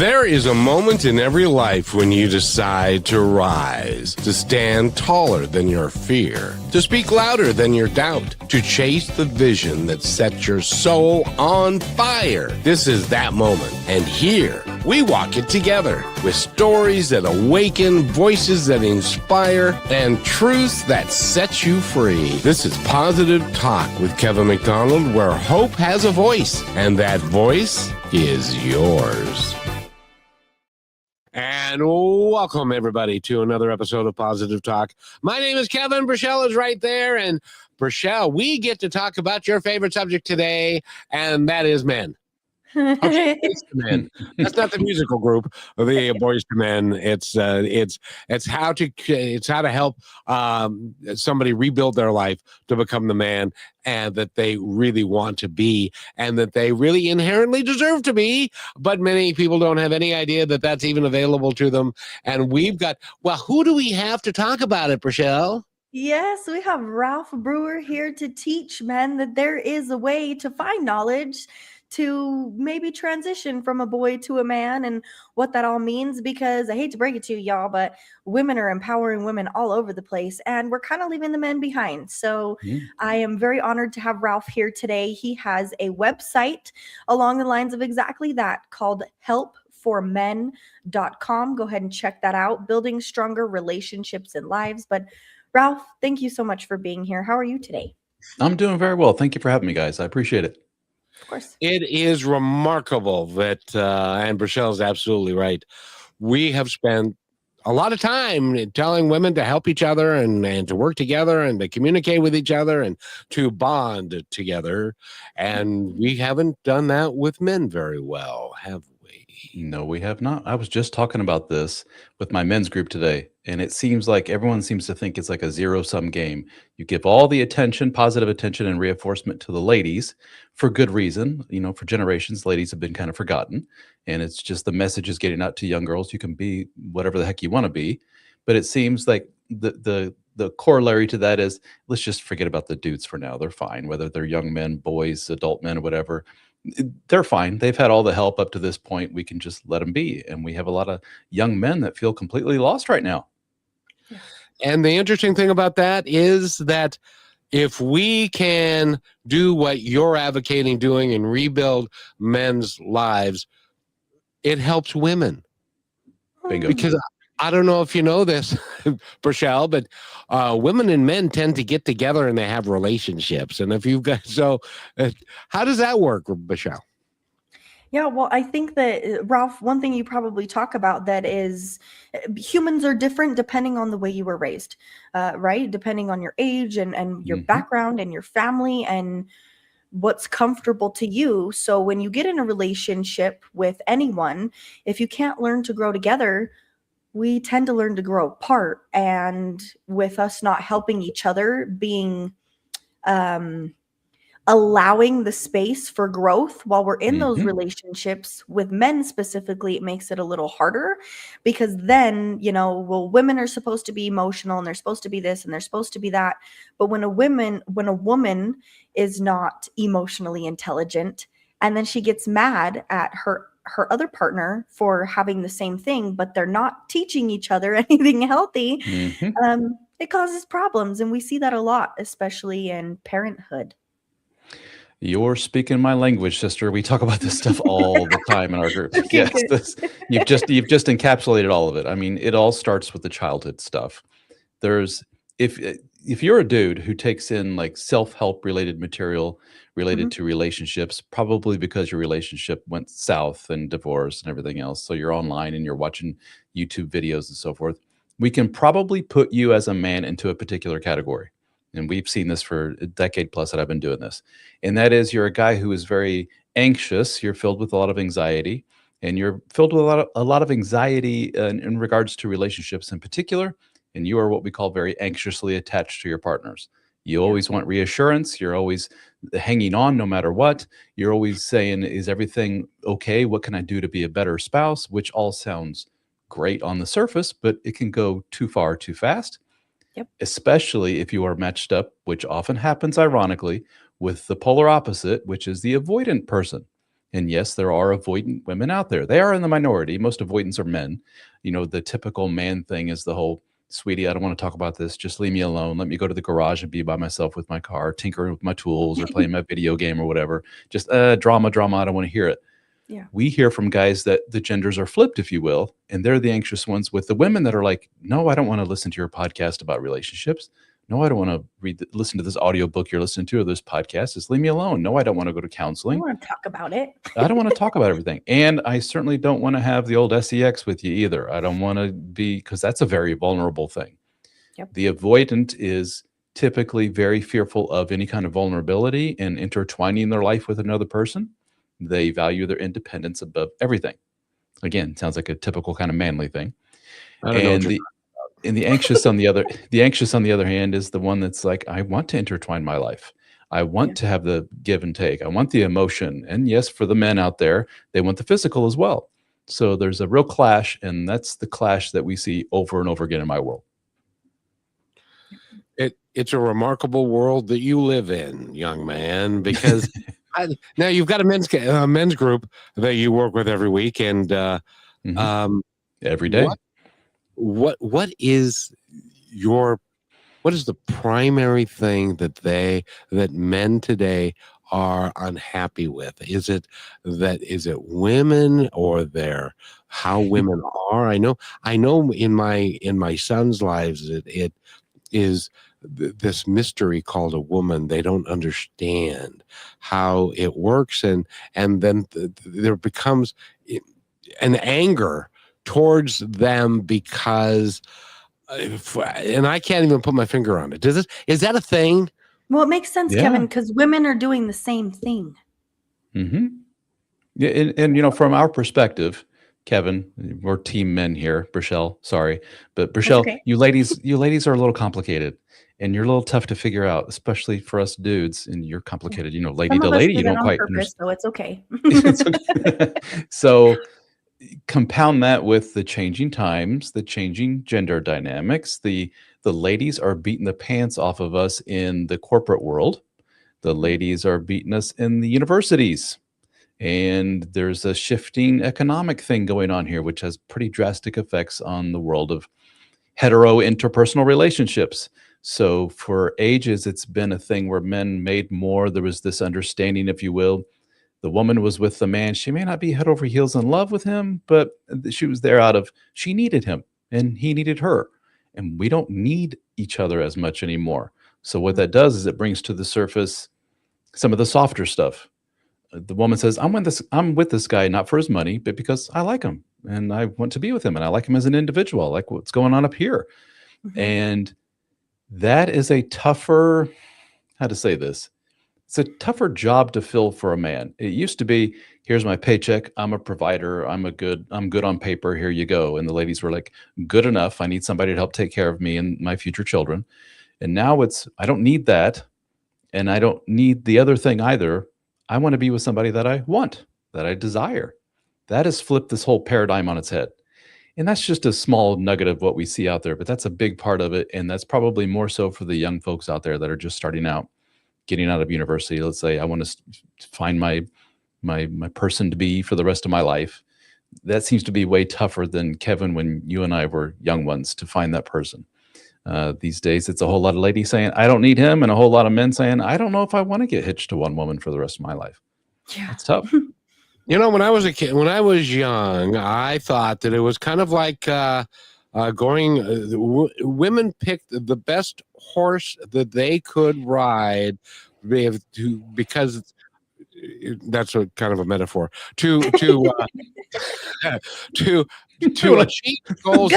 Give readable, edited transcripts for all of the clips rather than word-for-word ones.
There is a moment in every life when you decide to rise, to stand taller than your fear, to speak louder than your doubt, to chase the vision that sets your soul on fire. This is that moment. And here, we walk it together with stories that awaken, voices that inspire, and truths that set you free. This is Positive Talk with Kevin McDonald, where hope has a voice, and that voice is yours. And welcome, everybody, to another episode of Positive Talk. My name is Kevin. Brishelle is right there. And Brishelle, we get to talk about your favorite subject today, and that is men. Okay, Boys to Men. That's not the musical group, the Boys to Men. It's how to help somebody rebuild their life to become the man and that they really want to be, and that they really inherently deserve to be. But many people don't have any idea that that's even available to them. And we've got, well, who do we have to talk about it, Brishelle? Yes, we have Ralph Brewer here to teach men that there is a way to find knowledge to maybe transition from a boy to a man and what that all means, because I hate to break it to you, y'all, but women are empowering women all over the place and we're kind of leaving the men behind. So I am very honored to have Ralph here today. He has a website along the lines of exactly that called helpformen.com. Go ahead and check that out. Building stronger relationships and lives. But Ralph, thank you so much for being here. How are you today? I'm doing very well. Thank you for having me, guys. I appreciate it. Of course. It is remarkable that, and Brishelle is absolutely right, we have spent a lot of time telling women to help each other and to work together and to communicate with each other and to bond together. And we haven't done that with men very well, have we? No, we have not. I was just talking about this with my men's group today, and it seems like everyone seems to think it's like a zero-sum game. You give all the attention, positive attention and reinforcement to the ladies for good reason. You know, for generations, ladies have been kind of forgotten, and it's just the message is getting out to young girls. You can be whatever the heck you want to be, but it seems like the corollary to that is let's just forget about the dudes for now. They're fine, whether they're young men, boys, adult men, or whatever. They're fine. They've had all the help up to this point. We can just let them be. And we have a lot of young men that feel completely lost right now. And the interesting thing about that is that if we can do what you're advocating doing and rebuild men's lives, it helps women. Bingo. Because I don't know if you know this, Brishelle, but women and men tend to get together and they have relationships. And if you've got, how does that work, Brishelle? Yeah, well, I think that, Ralph, one thing you probably talk about that is humans are different depending on the way you were raised, right? Depending on your age and your background and your family and what's comfortable to you. So when you get in a relationship with anyone, if you can't learn to grow together, we tend to learn to grow apart. And with us not helping each other, being allowing the space for growth while we're in those relationships with men specifically, it makes it a little harder because then, you know, well, women are supposed to be emotional and they're supposed to be this and they're supposed to be that. But when a woman is not emotionally intelligent and then she gets mad at her other partner for having the same thing, but they're not teaching each other anything healthy, it causes problems. And we see that a lot, especially in parenthood. You're speaking my language, sister. We talk about this stuff all the time in our group. Okay, Yes, you've just encapsulated all of it. I mean, it all starts with the childhood stuff. There's if you're a dude who takes in like self-help related material related to relationships, probably because your relationship went south and divorce and everything else, so you're online and you're watching YouTube videos and so forth, we can probably put you as a man into a particular category. And we've seen this for a decade plus that I've been doing this. And that is you're a guy who is very anxious. You're filled with a lot of anxiety. And you're filled with a lot of anxiety in regards to relationships in particular. And you are what we call very anxiously attached to your partners. You always want reassurance. You're always hanging on no matter what. You're always saying, is everything okay? What can I do to be a better spouse? Which all sounds great on the surface, but it can go too far too fast. Yep. Especially if you are matched up, which often happens ironically, with the polar opposite, which is the avoidant person. And yes, there are avoidant women out there. They are in the minority. Most avoidants are men. The typical man thing is the whole, sweetie, I don't want to talk about this. Just leave me alone. Let me go to the garage and be by myself with my car, tinkering with my tools or playing my video game or whatever. Just drama. I don't want to hear it. Yeah. We hear from guys that the genders are flipped, if you will, and they're the anxious ones with the women that are like, no, I don't want to listen to your podcast about relationships. No, I don't want to listen to this audiobook you're listening to or this podcast. Just leave me alone. No, I don't want to go to I counseling. don't want to talk about it. I don't want to talk about everything. And I certainly don't want to have the old sex with you either. I don't want to be, because that's a very vulnerable thing. Yep. The avoidant is typically very fearful of any kind of vulnerability and intertwining their life with another person. They value their independence above everything. Again, sounds like a typical kind of manly thing. I don't know what you're And the anxious on the other hand is the one that's like, I want to intertwine my life. I want to have the give and take. I want the emotion. And yes, for the men out there, they want the physical as well. So there's a real clash, and that's the clash that we see over and over again in my world. It's a remarkable world that you live in, young man, because now you've got a men's group that you work with every week, and every day. What is the primary thing that men today are unhappy with? Is it women, or how women are? I know in my son's lives it is this mystery called a woman. They don't understand how it works, and then there becomes an anger towards them because and I can't even put my finger on it. Is that a thing? Well, it makes sense, Yeah. Kevin, because women are doing the same thing. Mm-hmm. Yeah, and from our perspective, Kevin, we're team men here. Brishelle, sorry, but Brishelle, okay. you ladies are a little complicated, and you're a little tough to figure out, especially for us dudes. And you're complicated, lady Some to of us lady. do You that don't on quite purpose, understand. so it's okay. It's okay. So compound that with the changing times, the changing gender dynamics. The ladies are beating the pants off of us in the corporate world. The ladies are beating us in the universities. And there's a shifting economic thing going on here, which has pretty drastic effects on the world of hetero interpersonal relationships. So for ages, it's been a thing where men made more. There was this understanding, if you will. The woman was with the man. She may not be head over heels in love with him, but she was there she needed him and he needed her. And we don't need each other as much anymore. So what that does is it brings to the surface some of the softer stuff. The woman says, I'm with this guy, not for his money, but because I like him and I want to be with him and I like him as an individual. I like what's going on up here. Mm-hmm. And that is a tougher, how to say this? It's a tougher job to fill for a man. It used to be, here's my paycheck. I'm a provider. I'm good on paper. Here you go. And the ladies were like, good enough. I need somebody to help take care of me and my future children. And now I don't need that. And I don't need the other thing either. I want to be with somebody that I want, that I desire. That has flipped this whole paradigm on its head. And that's just a small nugget of what we see out there, but that's a big part of it. And that's probably more so for the young folks out there that are just starting out, getting out of university. Let's say, I want to find my person to be for the rest of my life. That seems to be way tougher than, Kevin, when you and I were young ones, to find that person. These days, it's a whole lot of ladies saying, I don't need him, and a whole lot of men saying, I don't know if I want to get hitched to one woman for the rest of my life. Yeah. It's tough. When I was a kid, when I was young, I thought that it was kind of like women picked the best horse that they could ride because that's a kind of a metaphor to achieve goals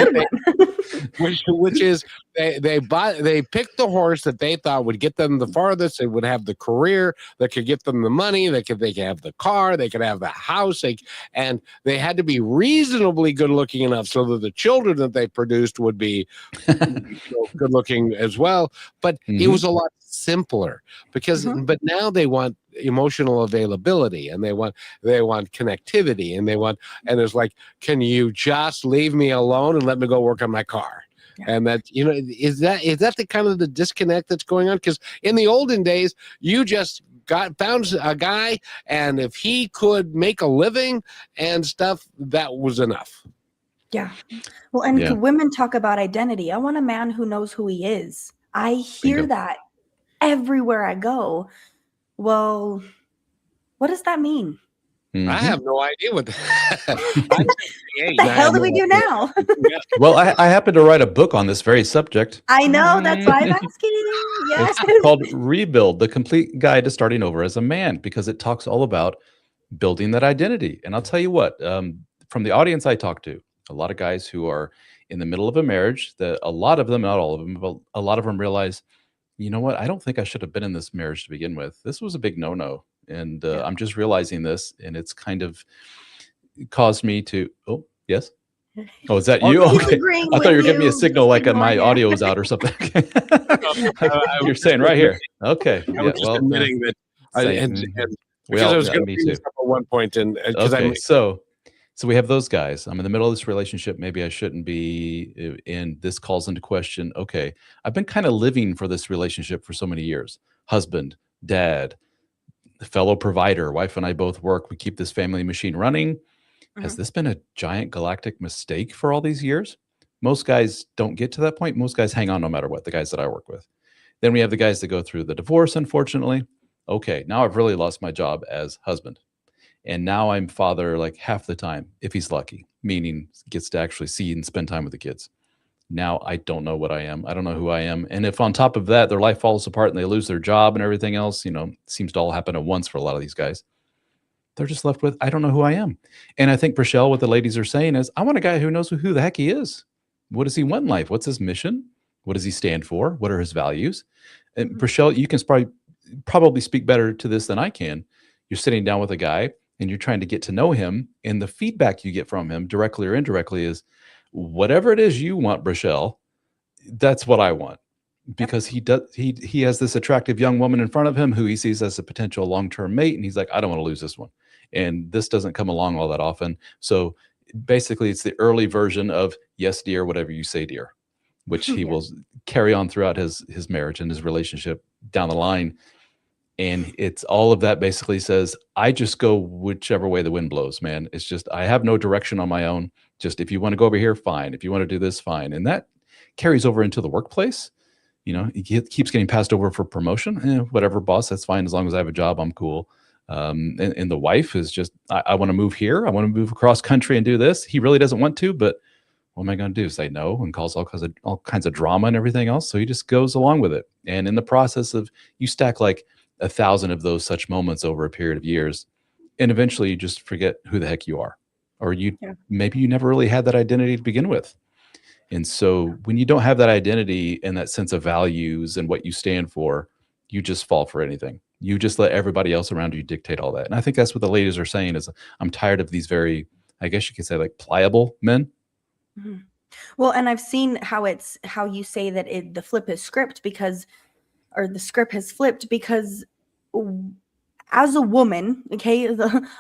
which is they picked the horse that they thought would get them the farthest. It would have the career that could get them the money. They could have the car. They could have the house. And they had to be reasonably good looking enough so that the children that they produced would be good looking as well. But it was a lot simpler because but now they want emotional availability, and they want connectivity, and it's like, can you just leave me alone and let me go work on my car? Yeah. And that, is that the kind of the disconnect that's going on? Because in the olden days, you just found a guy, and if he could make a living and stuff, that was enough. Yeah. Well, and Yeah. women talk about identity. I want a man who knows who he is. I hear Bingo. that everywhere I go. Well, what does that mean? I have no idea what I'm 68, What the and I hell have do we no do idea. now? Yeah. Well, I happen to write a book on this very subject. I know, that's why I'm asking. Yes. It's called Rebuild, the Complete Guide to Starting Over as a Man, because it talks all about building that identity. And I'll tell you what, from the audience I talk to, a lot of guys who are in the middle of a marriage, that a lot of them, not all of them, but a lot of them realize, you know what, I don't think I should have been in this marriage to begin with. This was a big no-no. And Yeah. I'm just realizing this, and it's kind of caused me to, oh, yes. Oh, is that you? He's Okay. agreeing I thought you were with giving me a you, signal just like my ignoring it. audio is out or something. You're saying right here. Okay. I Yeah. was just Well, admitting that, same. and We because all, I was yeah, going to me bring too. this up at one point, and because Okay. So we have those guys. I'm in the middle of this relationship. Maybe I shouldn't be. And this calls into question. Okay. I've been kind of living for this relationship for so many years. Husband, dad, fellow provider, wife and I both work. We keep this family machine running. Has this been a giant galactic mistake for all these years? Most guys don't get to that point. Most guys hang on no matter what, the guys that I work with. Then we have the guys that go through the divorce, unfortunately. Okay, now I've really lost my job as husband. And now I'm father like half the time, if he's lucky, meaning gets to actually see and spend time with the kids. Now I don't know what I am. I don't know who I am. And if on top of that, their life falls apart and they lose their job and everything else, seems to all happen at once for a lot of these guys. They're just left with, I don't know who I am. And I think, Rochelle, what the ladies are saying is, I want a guy who knows who the heck he is. What does he want in life? What's his mission? What does he stand for? What are his values? And Rochelle, you can probably speak better to this than I can. You're sitting down with a guy and you're trying to get to know him. And the feedback you get from him, directly or indirectly, is whatever it is you want, Rochelle, that's what I want. Because he has this attractive young woman in front of him who he sees as a potential long-term mate, and he's like, I don't want to lose this one. And this doesn't come along all that often. So basically it's the early version of yes, dear, whatever you say, dear, which he will carry on throughout his marriage and his relationship down the line. And it's all of that basically says, I just go whichever way the wind blows, man. It's just, I have no direction on my own. Just if you want to go over here, fine. If you want to do this, fine. And that carries over into the workplace. He keeps getting passed over for promotion. Whatever, boss, that's fine. As long as I have a job, I'm cool. And the wife is just, I want to move here. I want to move across country and do this. He really doesn't want to, but what am I going to do? Say no and cause all kinds of drama and everything else. So he just goes along with it. And in the process of, you stack like 1,000 of those such moments over a period of years, and eventually you just forget who the heck you are, or maybe you never really had that identity to begin with. And so when you don't have that identity and that sense of values and what you stand for, you just fall for anything. You just let everybody else around you dictate all that. And I think that's what the ladies are saying is, I'm tired of these very, I guess you could say, like pliable men. Mm-hmm. Well, and I've seen how you say that the flip is script or the script has flipped because as a woman, okay,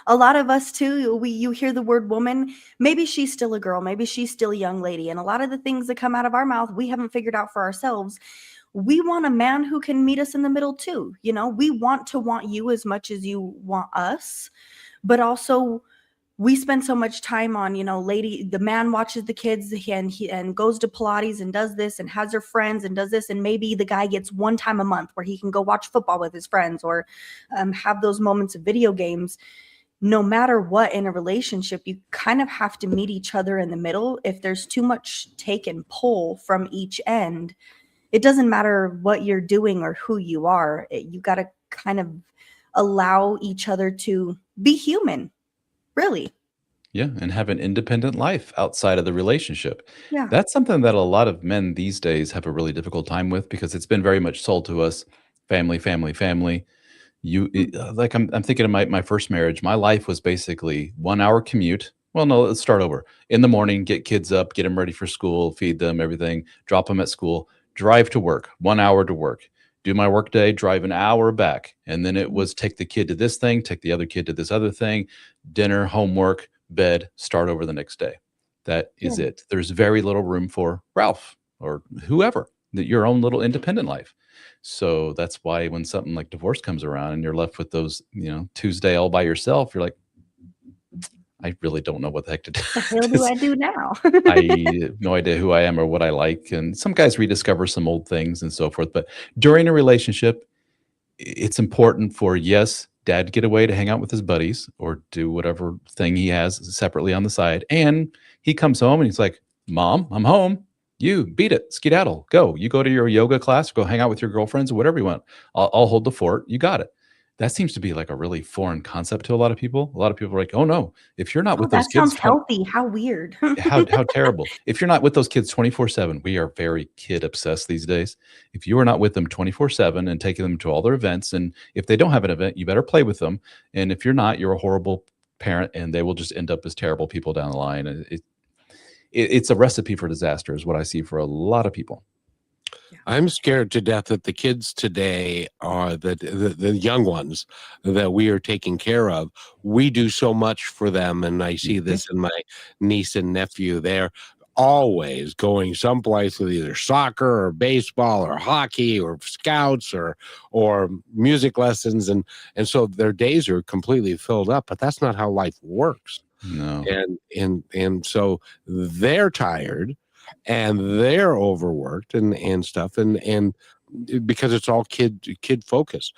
a lot of us too, you hear the word woman, maybe she's still a girl, maybe she's still a young lady. And a lot of the things that come out of our mouth, we haven't figured out for ourselves. We want a man who can meet us in the middle too. We want to want you as much as you want us, but also we spend so much time on, the man watches the kids and goes to Pilates and does this and has her friends and does this. And maybe the guy gets one time a month where he can go watch football with his friends or have those moments of video games. No matter what in a relationship, you kind of have to meet each other in the middle. If there's too much take and pull from each end, it doesn't matter what you're doing or who you are. You got to kind of allow each other to be human. Really? Yeah, and have an independent life outside of the relationship. Yeah. That's something that a lot of men these days have a really difficult time with because it's been very much sold to us, family, family, family. Like I'm thinking of my first marriage. My life was basically 1 hour commute. Well, no, let's start over. In the morning, get kids up, get them ready for school, feed them, everything, drop them at school, drive to work, 1 hour to work. Do my work day, drive an hour back. And then it was take the kid to this thing, take the other kid to this other thing, dinner, homework, bed, start over the next day. That is it. There's very little room for Ralph or whoever. your own little independent life. So that's why when something like divorce comes around and you're left with those, Tuesday all by yourself, you're like, I really don't know what the heck to do. The hell do I do now? I have no idea who I am or what I like. And some guys rediscover some old things and so forth. But during a relationship, it's important for, yes, dad to get away to hang out with his buddies or do whatever thing he has separately on the side. And he comes home and he's like, Mom, I'm home. You beat it, skedaddle, go. You go to your yoga class, go hang out with your girlfriends or whatever you want. I'll hold the fort. You got it. That seems to be like a really foreign concept to a lot of people. A lot of people are like, oh no, if you're not with those That kids, sounds healthy. How weird. how terrible. If you're not with those kids 24/7, we are very kid obsessed these days. If you are not with them 24/7 and taking them to all their events, and if they don't have an event, you better play with them. And if you're not, you're a horrible parent, and they will just end up as terrible people down the line. And it's a recipe for disaster is what I see for a lot of people. I'm scared to death that the kids today are the young ones that we are taking care of. We do so much for them. And I see this in my niece and nephew. They're always going someplace with either soccer or baseball or hockey or scouts or music lessons. And so their days are completely filled up, but that's not how life works. No. And so they're tired and they're overworked and stuff and because it's all kid focused.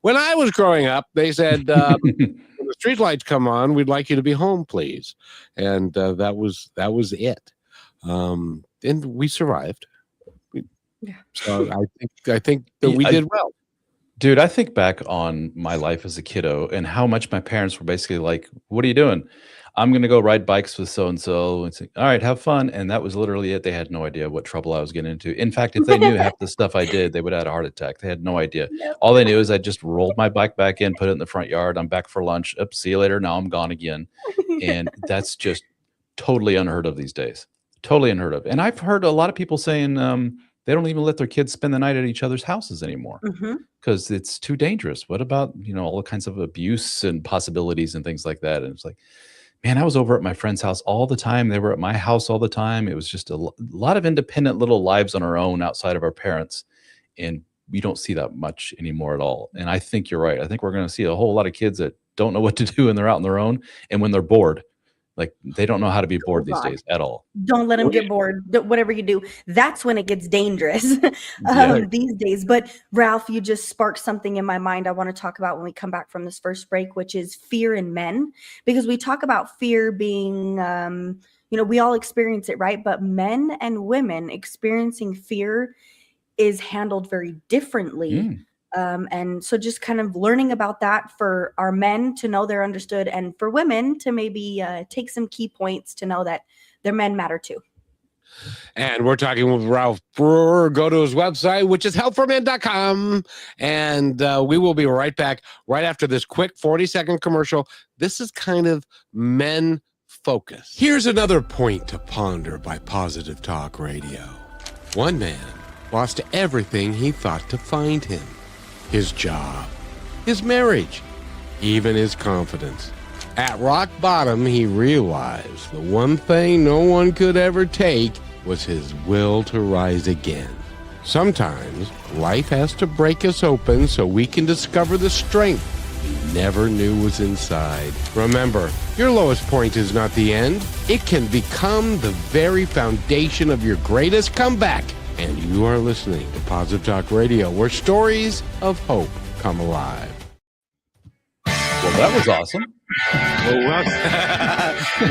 When I was growing up, they said when the street lights come on, we'd like you to be home, please. And that was it. And we survived. So I think that we did well. Dude, I think back on my life as a kiddo and how much my parents were basically like, what are you doing? I'm going to go ride bikes with so-and-so and say, all right, have fun. And that was literally it. They had no idea what trouble I was getting into. In fact, if they knew half the stuff I did, they would have had a heart attack. They had no idea. Yep. All they knew is I just rolled my bike back in, put it in the front yard. I'm back for lunch. Oops, see you later. Now I'm gone again. And that's just totally unheard of these days. Totally unheard of. And I've heard a lot of people saying they don't even let their kids spend the night at each other's houses anymore because it's too dangerous. What about, all the kinds of abuse and possibilities and things like that? And it's like, man, I was over at my friend's house all the time. They were at my house all the time. It was just a lot of independent little lives on our own outside of our parents. And we don't see that much anymore at all. And I think you're right. I think we're going to see a whole lot of kids that don't know what to do when they're out on their own. And when they're bored, like they don't know how to be bored these days at all. Don't let them get bored. Whatever you do, that's when it gets dangerous these days. But Ralph, you just sparked something in my mind I want to talk about when we come back from this first break, which is fear in men. Because we talk about fear being, we all experience it, right? But men and women experiencing fear is handled very differently. And so just kind of learning about that for our men to know they're understood and for women to maybe take some key points to know that their men matter too. And we're talking with Ralph Brewer. Go to his website, which is helpformen.com. And we will be right back right after this quick 40-second commercial. This is kind of men focused. Here's another point to ponder by Positive Talk Radio. One man lost everything he thought to find him. His job, his marriage, even his confidence. At rock bottom, he realized the one thing no one could ever take was his will to rise again. Sometimes life has to break us open so we can discover the strength we never knew was inside. Remember, your lowest point is not the end. It can become the very foundation of your greatest comeback. And you are listening to Positive Talk Radio, where stories of hope come alive. Well, that was awesome.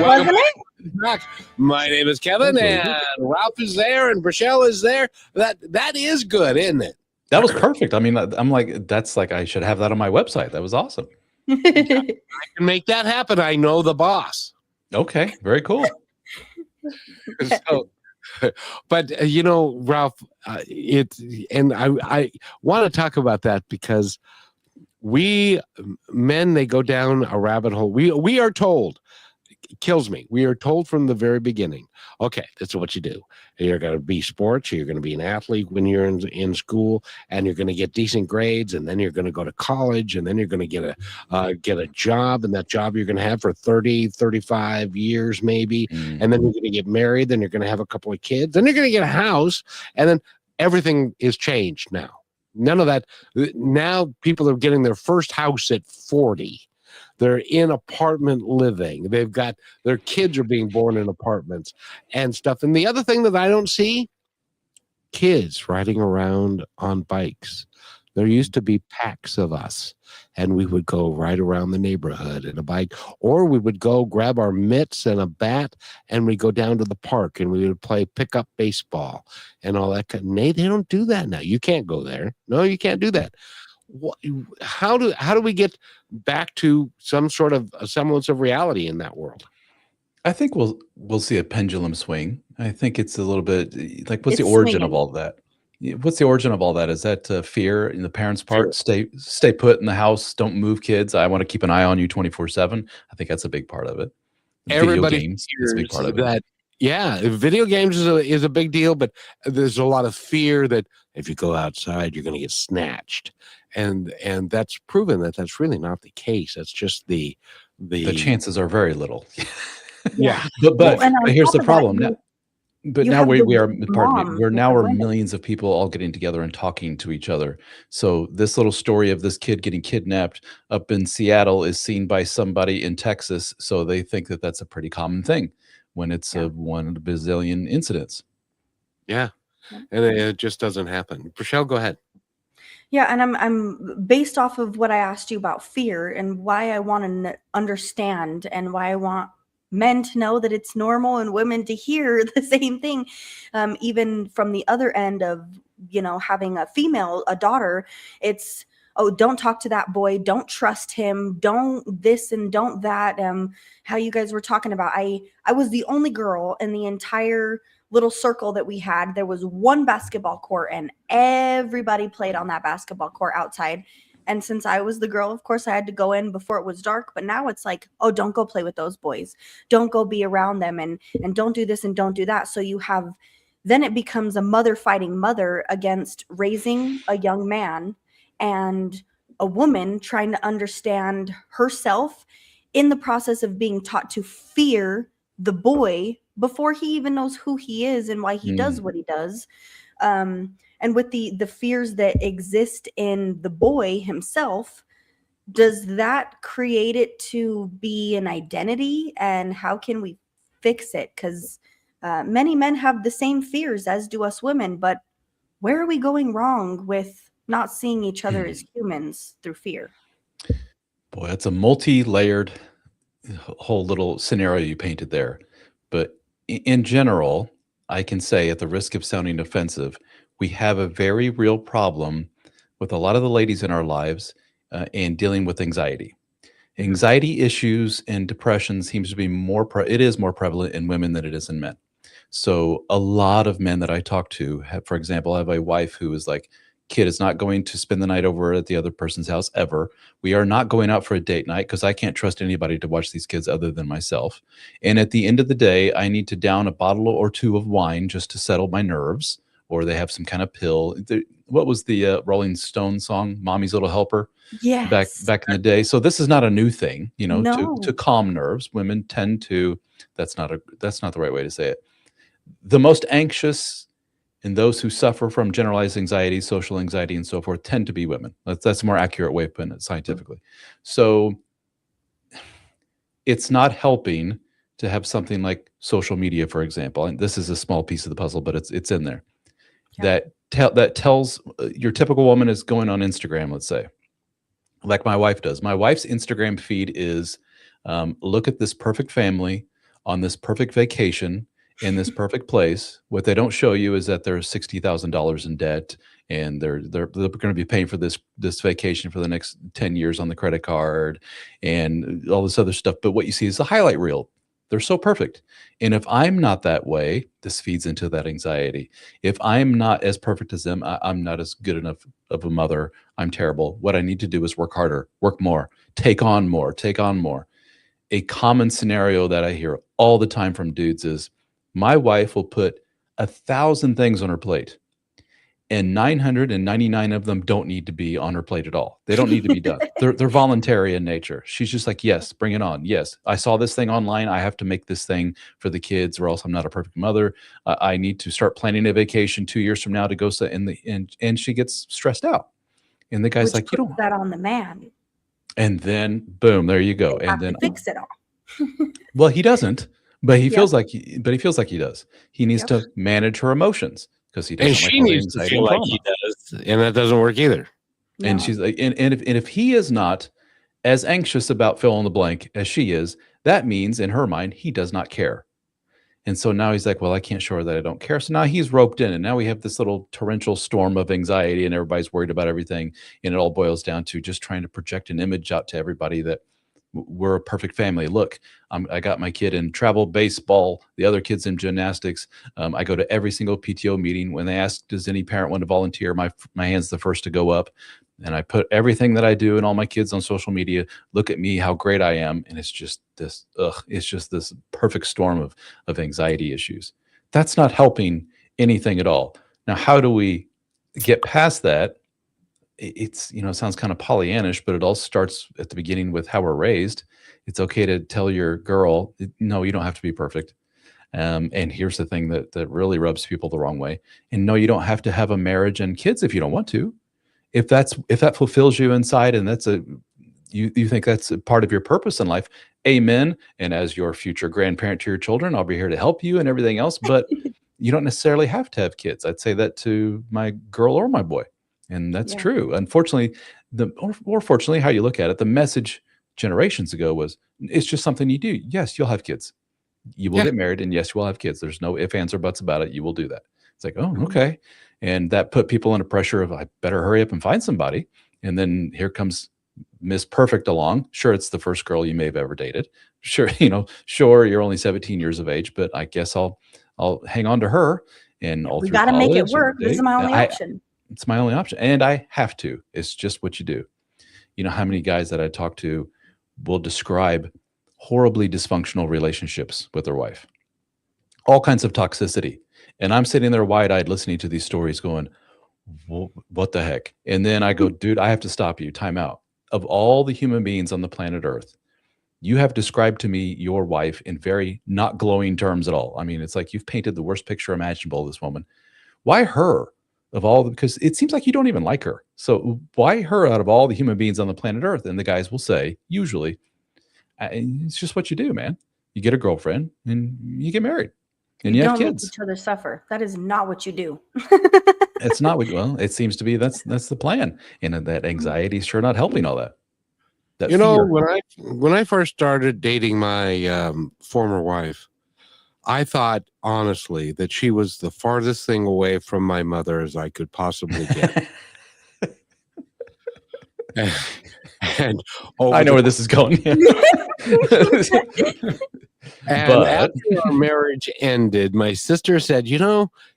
Wasn't it? Back. My name is Kevin, and Ralph is there, and Rochelle is there. That is good, isn't it? That was perfect. I mean, I'm like, that's like, I should have that on my website. That was awesome. I can make that happen. I know the boss. Okay, very cool. So, but Ralph, I want to talk about that because men, they go down a rabbit hole. We are told, it kills me. We are told from the very beginning, okay, this is what you do. You're going to be sports. You're going to be an athlete when you're in school, and you're going to get decent grades, and then you're going to go to college, and then you're going to get a job, and that job you're going to have for 30, 35 years maybe, and then you're going to get married, then you're going to have a couple of kids, then you're going to get a house, and then everything is changed now. None of that. Now people are getting their first house at 40. They're in apartment living. They've got their kids are being born in apartments and stuff. And the other thing that I don't see, kids riding around on bikes. There used to be packs of us, and we would go right around the neighborhood in a bike, or we would go grab our mitts and a bat, and we'd go down to the park, and we would play pickup baseball and all that. They don't do that now. You can't go there. No, you can't do that. How do we get back to some sort of a semblance of reality in that world? I think we'll see a pendulum swing. I think it's a little bit like, what's the It's origin of swinging. all that? What's the origin of all that? Is that fear in the parents' Fear. part? Stay put in the house. Don't move, kids. I want to keep an eye on you 24/7. I think that's a big part of it. Video Everybody games is a big fears part of it. that. Yeah, video games is a big deal, but there's a lot of fear that if you go outside, you're going to get snatched, and that's proven that that's really not the case. That's just The chances are very little. yeah. But Well, and on here's top the of that, problem. But you now have the we are, weak pardon me, mom we're with now the are women. millions of people all getting together and talking to each other. So this little story of this kid getting kidnapped up in Seattle is seen by somebody in Texas. So they think that that's a pretty common thing when it's Yeah. one of the bazillion incidents. Yeah, Yep. and it just doesn't happen. Rochelle, go ahead. Yeah, and I'm based off of what I asked you about fear and why I want to understand and why I want men to know that it's normal and women to hear the same thing, even from the other end of having a daughter. It's, oh, don't talk to that boy, don't trust him, don't this and don't that. How you guys were talking about, I was the only girl in the entire little circle that we had. There was one basketball court and everybody played on that basketball court outside. And since I was the girl, of course I had to go in before it was dark. But now it's like, oh, don't go play with those boys, don't go be around them, and don't do this and don't do that. So then it becomes a mother fighting mother against raising a young man, and a woman trying to understand herself in the process of being taught to fear the boy before he even knows who he is and why he does what he does. And with the fears that exist in the boy himself, does that create it to be an identity? And how can we fix it? Because many men have the same fears as do us women, but where are we going wrong with not seeing each other as humans through fear? Boy, that's a multi-layered whole little scenario you painted there. But in general, I can say, at the risk of sounding offensive, we have a very real problem with a lot of the ladies in our lives and dealing with anxiety. Anxiety issues and depression seems to be it is more prevalent in women than it is in men. So a lot of men that I talk to have, for example, I have a wife who is like, kid is not going to spend the night over at the other person's house ever. We are not going out for a date night because I can't trust anybody to watch these kids other than myself. And at the end of the day, I need to down a bottle or two of wine just to settle my nerves, or they have some kind of pill. What was the Rolling Stones song, Mommy's Little Helper? Yes. Back in the day. So this is not a new thing, No. to calm nerves. Women tend to, that's not the right way to say it. The most anxious and those who suffer from generalized anxiety, social anxiety, and so forth tend to be women. That's a more accurate way of putting it scientifically. So it's not helping to have something like social media, for example. And this is a small piece of the puzzle, but it's in there. Yeah. That tells your typical woman is going on Instagram, let's say, like my wife does. My wife's Instagram feed is, look at this perfect family on this perfect vacation in this perfect place. What they don't show you is that they're $60,000 in debt, and they're going to be paying for this vacation for the next 10 years on the credit card and all this other stuff. But what you see is the highlight reel. They're so perfect. And if I'm not that way, this feeds into that anxiety. If I'm not as perfect as them, I'm not as good enough of a mother. I'm terrible. What I need to do is work harder, work more, take on more, take on more. A common scenario that I hear all the time from dudes is, my wife will put 1,000 things on her plate, and 999 of them don't need to be on her plate at all. They don't need to be done. They're voluntary in nature. She's just like, yes, bring it on. Yes, I saw this thing online. I have to make this thing for the kids, or else I'm not a perfect mother. I need to start planning a vacation 2 years from now to go. And she gets stressed out. And the guy's Which like, you puts don't. that on the man. And then boom, there you go. They And have then to fix it all. well, he doesn't, but he Yep. feels like he does. He needs Yep. to manage her emotions because he And doesn't like she all the needs to anxiety feel and like he trauma. does, and that doesn't work either. And No. she's like, and if he is not as anxious about fill in the blank as she is, that means in her mind he does not care. And so now he's like, well, I can't show her that I don't care. So now he's roped in, and now we have this little torrential storm of anxiety, and everybody's worried about everything. And it all boils down to just trying to project an image out to everybody that we're a perfect family. Look, I got my kid in travel baseball, the other kid's in gymnastics. I go to every single PTO meeting. When they ask, does any parent want to volunteer? My hand's the first to go up. And I put everything that I do and all my kids on social media. Look at me, how great I am. And it's just this, it's just this perfect storm of anxiety issues. That's not helping anything at all. Now, how do we get past that? It's, it sounds kind of Pollyannish, but it all starts at the beginning with how we're raised. It's okay to tell your girl, no, you don't have to be perfect. And here's the thing that really rubs people the wrong way. And no, you don't have to have a marriage and kids if you don't want to. If that fulfills you inside, and you think that's a part of your purpose in life, amen. And as your future grandparent to your children, I'll be here to help you and everything else. But you don't necessarily have to have kids. I'd say that to my girl or my boy. And that's true. Unfortunately, or fortunately, how you look at it, the message generations ago was, it's just something you do. Yes, you'll have kids. You will get married, and yes, you will have kids. There's no ifs, ands, or buts about it. You will do that. It's like, oh, okay. And that put people under pressure of, I better hurry up and find somebody. And then here comes Miss Perfect along. Sure, it's the first girl you may have ever dated. Sure, sure, you're only 17 years of age, but I guess I'll hang on to her. And all We through got to make it college work. This is my only option. It's my only option. And I have to. It's just what you do. You know how many guys that I talk to will describe horribly dysfunctional relationships with their wife, all kinds of toxicity. And I'm sitting there wide-eyed listening to these stories going, what the heck? And then I go, dude, I have to stop you. Time out. Of all the human beings on the planet Earth, you have described to me your wife in very not glowing terms at all. I mean, it's like you've painted the worst picture imaginable of this woman. Why her? Because it seems like you don't even like her. So why her out of all the human beings on the planet Earth? And the guys will say, usually, it's just what you do, man. You get a girlfriend and you get married and you have don't kids. make each other suffer. That is not what you do. It's not well, it seems to be that's the plan. And that anxiety is sure not helping all that. Fear. When I first started dating my former wife, I thought honestly that she was the farthest thing away from my mother as I could possibly get. and I know where this is going. And after our marriage ended, my sister said,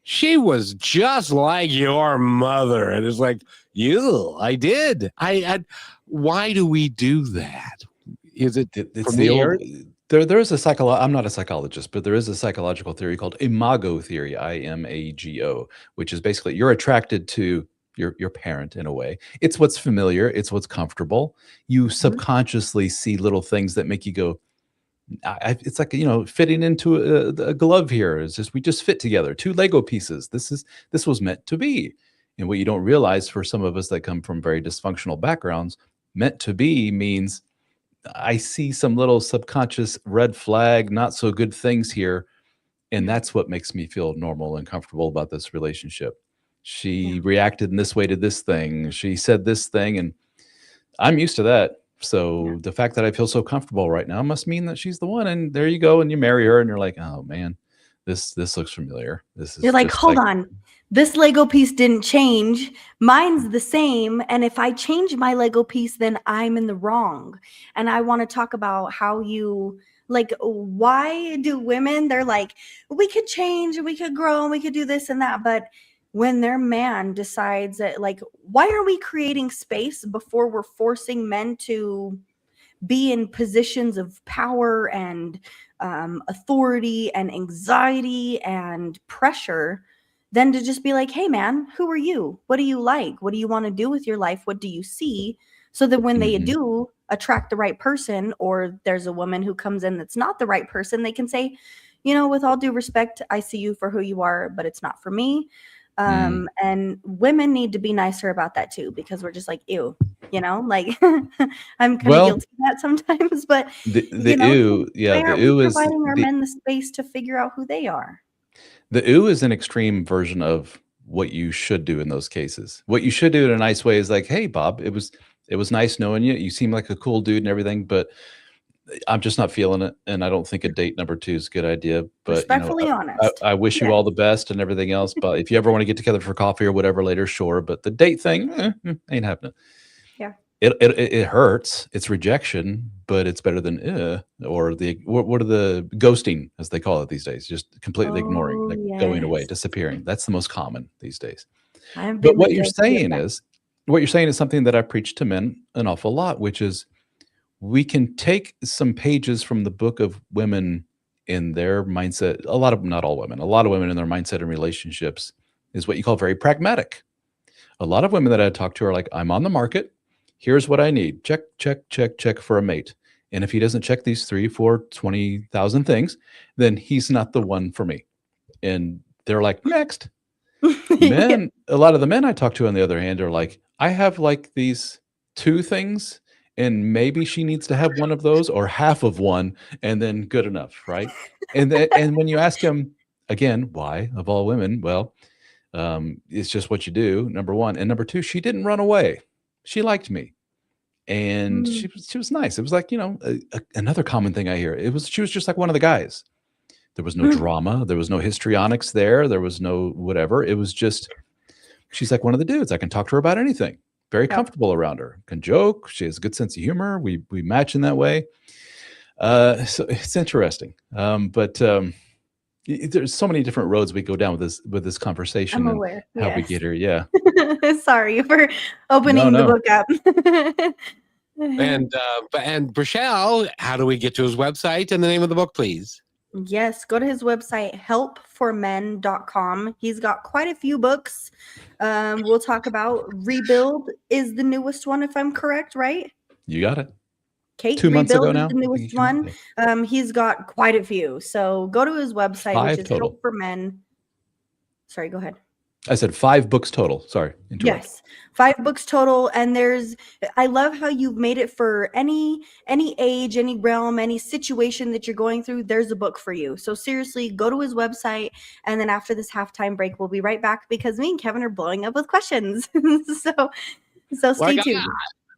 she was just like your mother. And it's like, I did. Why do we do that? Is it it's the old there's a I'm not a psychologist, but there is a psychological theory called imago theory, IMAGO, which is basically you're attracted to your parent in a way. It's what's familiar, it's what's comfortable. You subconsciously see little things that make you go, it's like, fitting into a glove here. It's just, we just fit together. Two Lego pieces. This was meant to be. And what you don't realize for some of us that come from very dysfunctional backgrounds, meant to be means I see some little subconscious red flag, not so good things here. And that's what makes me feel normal and comfortable about this relationship. She reacted in this way to this thing. She said this thing, and I'm used to that. So the fact that I feel so comfortable right now must mean that she's the one. And there you go. And you marry her and you're like, oh man, this looks familiar. You're like, hold on. This Lego piece didn't change. Mine's the same. And if I change my Lego piece, then I'm in the wrong. And I want to talk about how why do women, they're like, we could change and we could grow and we could do this and that. But when their man decides that, why are we creating space before we're forcing men to be in positions of power and authority and anxiety and pressure than to just be like, hey man, who are you? What do you like? What do you want to do with your life? What do you see? So that when they do attract the right person, or there's a woman who comes in that's not the right person, they can say, with all due respect, I see you for who you are, but it's not for me. And women need to be nicer about that too, because we're just like, ew, like I'm kind of guilty of that sometimes, but the ew, why the aren't ew we is providing our men the space to figure out who they are? the ew is an extreme version of what you should do in those cases. What you should do in a nice way is like, hey Bob, it was nice knowing you. You seem like a cool dude and everything, but I'm just not feeling it, and I don't think a date number 2 is a good idea. But Respectfully honest. I wish you all the best and everything else. But if you ever want to get together for coffee or whatever later, sure. But the date thing ain't happening. Yeah, it hurts. It's rejection, but it's better than or the what are the ghosting as they call it these days? Just completely ignoring, like going away, disappearing. That's the most common these days. But what you're saying is something that I preach to men an awful lot, which is, we can take some pages from the book of women in their mindset. Not all women, a lot of women in their mindset and relationships is what you call very pragmatic. A lot of women that I talk to are like, I'm on the market. Here's what I need. Check, check, check, check for a mate. And if he doesn't check these 3, 4, 20,000 things, then he's not the one for me. And they're like, next. Men, a lot of the men I talk to on the other hand are like, I have like these 2 things, and maybe she needs to have one of those or half of one, and then good enough, right? And when you ask him again, why of all women? Well, it's just what you do, number 1, and number 2, she didn't run away. She liked me, and she was nice. It was like, another common thing I hear. She was just like one of the guys. There was no drama. There was no histrionics there. There was no whatever. It was just, she's like one of the dudes. I can talk to her about anything. Very comfortable around her. Can joke. She has a good sense of humor. We match in that way. So it's interesting. But there's so many different roads we go down with this conversation. I'm aware. And how we get here. Yeah. Sorry for opening the book up. And Brishelle, how do we get to his website and the name of the book, please? Yes, go to his website, helpformen.com. He's got quite a few books. We'll talk about Rebuild is the newest one, if I'm correct, right? You got it. Kate, 2 months ago Rebuild now. is the newest one. He's got quite a few. So go to his website, 5 which is total. Help for Men. Sorry, go ahead. I said 5 books total. Sorry. Yes, 5 books total. And I love how you've made it for any age, any realm, any situation that you're going through. There's a book for you. So seriously, go to his website. And then after this halftime break, we'll be right back because me and Kevin are blowing up with questions. so stay tuned.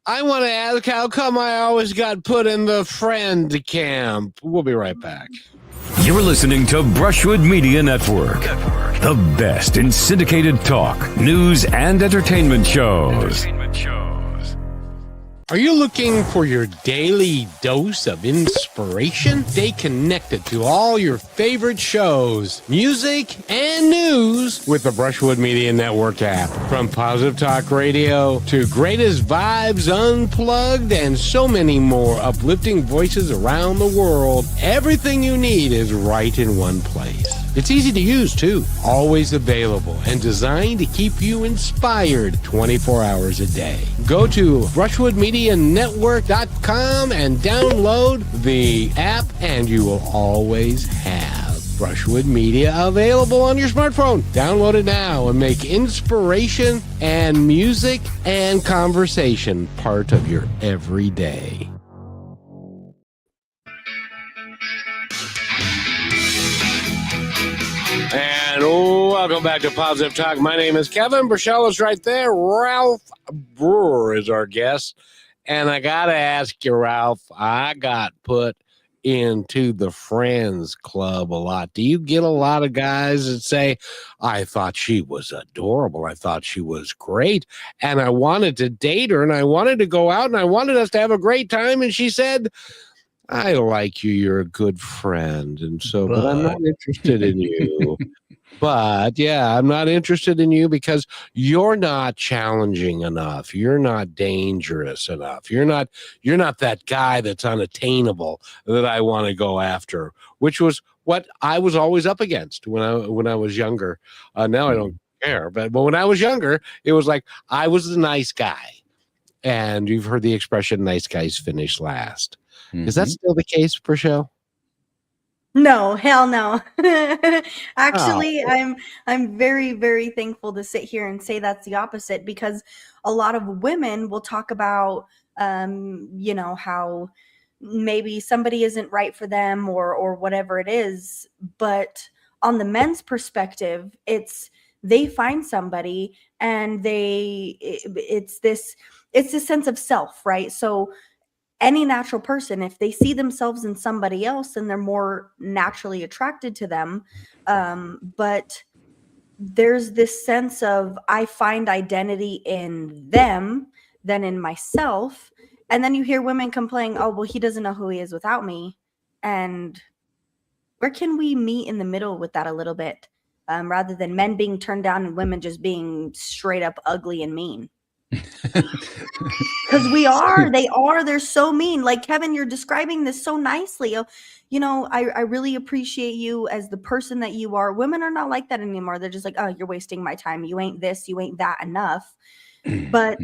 I want to ask, how come I always got put in the friend camp? We'll be right back. You're listening to Brushwood Media Network, the best in syndicated talk, news, and entertainment shows. Are you looking for your daily dose of inspiration? Stay connected to all your favorite shows, music, and news with the Brushwood Media Network app. From Positive Talk Radio to Greatest Vibes Unplugged and so many more uplifting voices around the world, everything you need is right in one place. It's easy to use, too. Always available and designed to keep you inspired 24 hours a day. Go to brushwoodmedianetwork.com and download the app, and you will always have Brushwood Media available on your smartphone. Download it now and make inspiration and music and conversation part of your everyday. And welcome back to Positive Talk. My name is Kevin. Brishelle is right there. Ralph Brewer is our guest. And I got to ask you, Ralph, I got put into the Friends Club a lot. Do you get a lot of guys that say, I thought she was adorable. I thought she was great. And I wanted to date her and I wanted to go out and I wanted us to have a great time. And she said, I like you. You're a good friend. And so, but I'm not interested in you. But yeah, I'm not interested in you because you're not challenging enough. You're not dangerous enough. You're not that guy that's unattainable that I want to go after, which was what I was always up against when I was younger. Now I don't care, but when I was younger, it was like I was the nice guy, and you've heard the expression "nice guys finish last." Is that still the case, Rochelle? No, hell no. Oh, Actually, I'm very, very thankful to sit here and say that's the opposite, because a lot of women will talk about how maybe somebody isn't right for them or whatever it is. But on the men's perspective, they find somebody and it's this sense of self, right? So any natural person, if they see themselves in somebody else, then they're more naturally attracted to them. But there's this sense of, I find identity in them than in myself. And then you hear women complain, oh, well, he doesn't know who he is without me. And where can we meet in the middle with that a little bit, rather than men being turned down and women just being straight up ugly and mean? Because they're so mean. Like, Kevin, you're describing this so nicely. I really appreciate you as the person that you are. Women are not like that anymore. They're just like, oh, you're wasting my time. You ain't this, you ain't that enough. But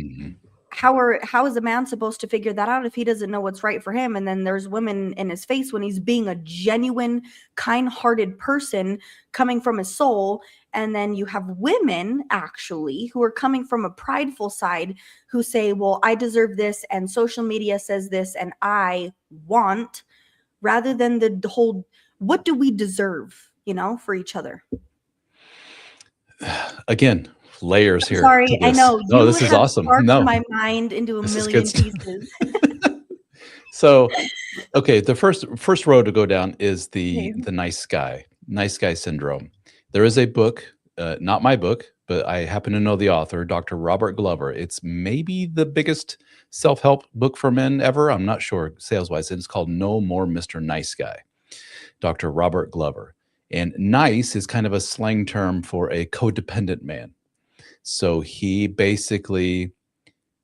how is a man supposed to figure that out if he doesn't know what's right for him? And then there's women in his face when he's being a genuine, kind-hearted person coming from his soul. And then you have women actually who are coming from a prideful side who say, well, I deserve this and social media says this and I want, rather than the whole, what do we deserve, for each other? Again, layers here. Sorry, I know. No, this is awesome. No, my mind into a million pieces. So, okay, the first road to go down is the nice guy syndrome. There is a book, not my book, but I happen to know the author, Dr. Robert Glover. It's maybe the biggest self-help book for men ever. I'm not sure sales-wise. It's called No More Mr. Nice Guy, Dr. Robert Glover. And nice is kind of a slang term for a codependent man. So he basically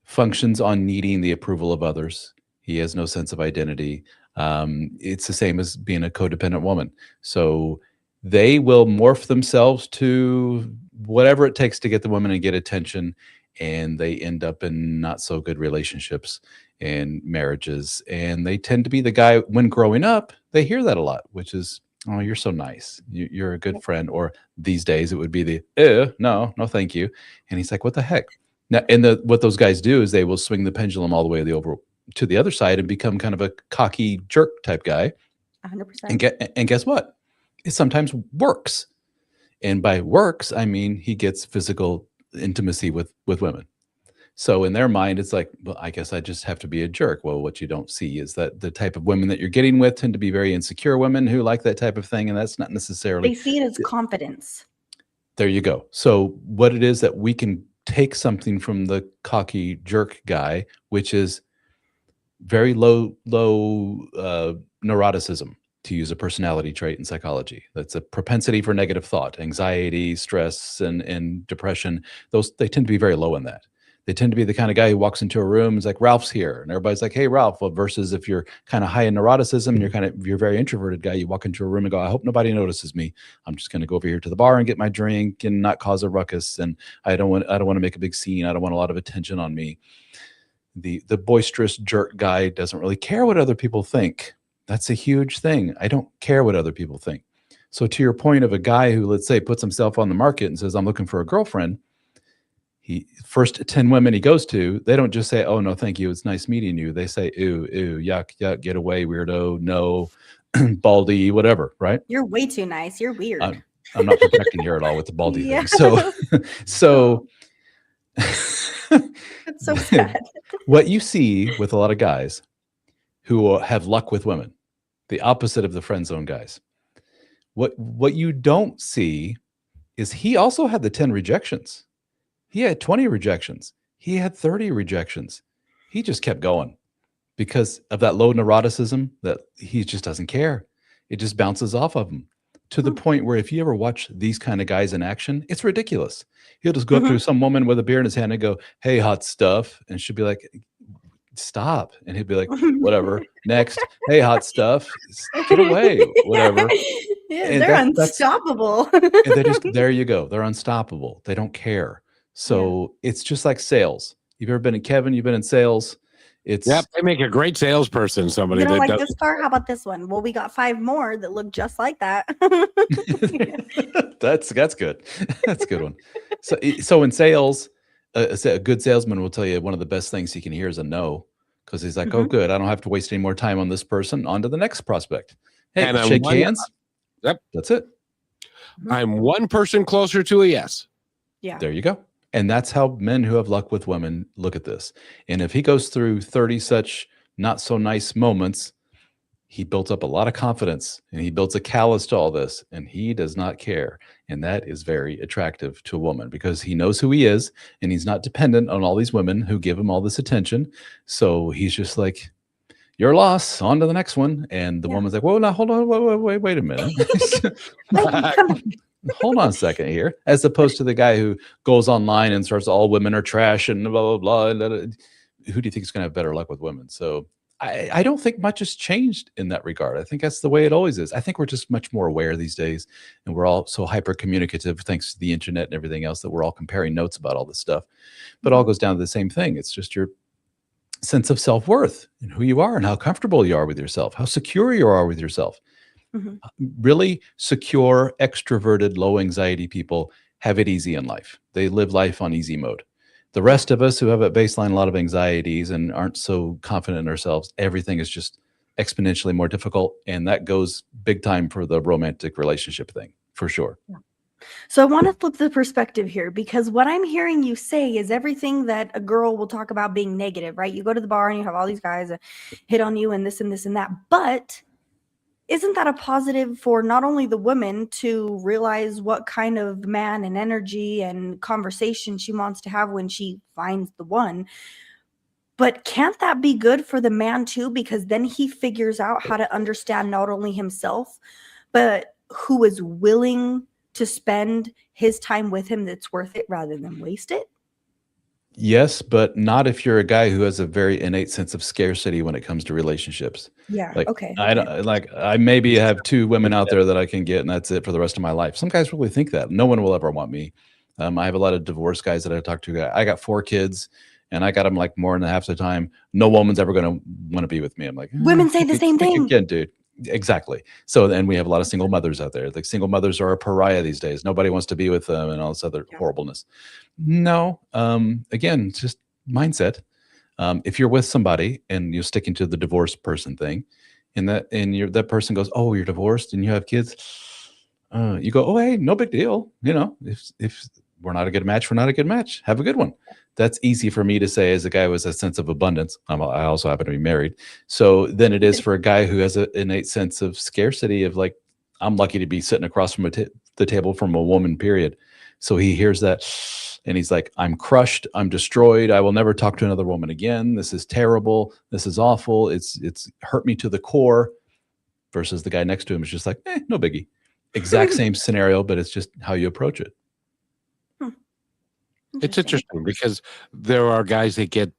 functions on needing the approval of others. He has no sense of identity. It's the same as being a codependent woman. So they will morph themselves to whatever it takes to get the woman and get attention. And they end up in not so good relationships and marriages. And they tend to be the guy, when growing up, they hear that a lot, which is, oh, you're so nice. You're a good friend. Or these days it would be the, no, thank you. And he's like, what the heck? Now, and what those guys do is they will swing the pendulum all the way to the other side and become kind of a cocky jerk type guy. 100%. And guess what? It sometimes works. And by works, I mean, he gets physical intimacy with women. So in their mind, it's like, well, I guess I just have to be a jerk. Well, what you don't see is that the type of women that you're getting with tend to be very insecure women who like that type of thing. And that's not necessarily. They see it as confidence. There you go. So what it is that we can take something from the cocky jerk guy, which is very low neuroticism, to use a personality trait in psychology. That's a propensity for negative thought, anxiety, stress, and depression. They tend to be very low in that. They tend to be the kind of guy who walks into a room and is like, Ralph's here. And everybody's like, hey, Ralph. Well, versus if you're kind of high in neuroticism and you're a very introverted guy, you walk into a room and go, I hope nobody notices me. I'm just going to go over here to the bar and get my drink and not cause a ruckus. And I don't want to make a big scene. I don't want a lot of attention on me. The boisterous jerk guy doesn't really care what other people think. That's a huge thing. I don't care what other people think. So to your point of a guy who, let's say, puts himself on the market and says, I'm looking for a girlfriend, first 10 women he goes to, they don't just say, oh, no, thank you, it's nice meeting you. They say, ew, yuck, get away, weirdo, no, baldy, whatever, right? You're way too nice. You're weird. I'm not protecting here at all with the baldy Yeah. thing. So That's so sad. What you see with a lot of guys who have luck with women, the opposite of the friend zone guys, what you don't see is he also had the 10 rejections. He had 20 rejections. He had 30 rejections. He just kept going because of that low neuroticism that he just doesn't care. It just bounces off of him to the point where if you ever watch these kind of guys in action, it's ridiculous. He'll just go up to some woman with a beer in his hand and go, hey, hot stuff. And she'll be like, stop. And he'll be like, whatever. Next. Hey, hot stuff. Get away. Whatever. Yeah, And they're that's unstoppable. and they just there you go. They're unstoppable. They don't care. Yeah. So it's just like sales. You've ever been in Kevin, you've been in sales. Yep, It's they make a great salesperson. Somebody You don't that like does. this car? How about this one? Well, we got 5 more that look just like that. that's good. That's a good one. So in sales, a good salesman will tell you one of the best things he can hear is a no, because he's like, oh, Mhm. good. I don't have to waste any more time on this person. On to the next prospect. Hey, And shake hands. Yep. That's it. I'm one person closer to a yes. Yeah. There you go. And that's how men who have luck with women look at this. And if he goes through 30 such not so nice moments, he built up a lot of confidence and he builds a callus to all this, and he does not care. And that is very attractive to a woman because he knows who he is and he's not dependent on all these women who give him all this attention. So he's just like, your loss, on to the next one. And the Yeah. woman's like, whoa, now hold on, wait a minute. Hold on a second here. As opposed to the guy who goes online and starts all women are trash and blah, blah, blah. Who do you think is going to have better luck with women? So I don't think much has changed in that regard. I think that's the way it always is. I think we're just much more aware these days, and we're all so hyper communicative thanks to the internet and everything else that we're all comparing notes about all this stuff. But it all goes down to the same thing. It's just your sense of self-worth and who you are and how comfortable you are with yourself, how secure you are with yourself. Mhm. Really secure, extroverted, low anxiety people have it easy in life. They live life on easy mode. The rest of us who have at baseline a lot of anxieties and aren't so confident in ourselves, everything is just exponentially more difficult. And that goes big time for the romantic relationship thing, for sure. So I want to flip the perspective here, because what I'm hearing you say is everything that a girl will talk about being negative, right? You go to the bar and you have all these guys that hit on you and this and this and that. But isn't that a positive for not only the woman to realize what kind of man and energy and conversation she wants to have when she finds the one, but can't that be good for the man too? Because then he figures out how to understand not only himself, but who is willing to spend his time with him that's worth it rather than waste it? Yes, but not if you're a guy who has a very innate sense of scarcity when it comes to relationships. Yeah. Like Okay. I don't like I maybe have 2 women out there that I can get and that's it for the rest of my life. Some guys really think that. No one will ever want me. I have a lot of divorced guys that I talk to. I got 4 kids and I got them like more than half the time. No woman's ever going to want to be with me. I'm like, Women say the same think thing. again, dude. Exactly. So then we have a lot of single mothers out there. Like single mothers are a pariah these days. Nobody wants to be with them and all this other horribleness. No. Again, it's just mindset. If you're with somebody and you're sticking to the divorced person thing, and that person goes, "Oh, you're divorced and you have kids," you go, "Oh, hey, no big deal. You know, if we're not a good match, we're not a good match. Have a good one." That's easy for me to say as a guy with a sense of abundance. I also happen to be married, so then it is for a guy who has an innate sense of scarcity of like, I'm lucky to be sitting across from the table from a woman. Period. So he hears that. And he's like, I'm crushed. I'm destroyed. I will never talk to another woman again. This is terrible. This is awful. It's hurt me to the core. Versus the guy next to him is just like, no biggie. Exact same scenario, but it's just how you approach it. It's interesting because there are guys that get,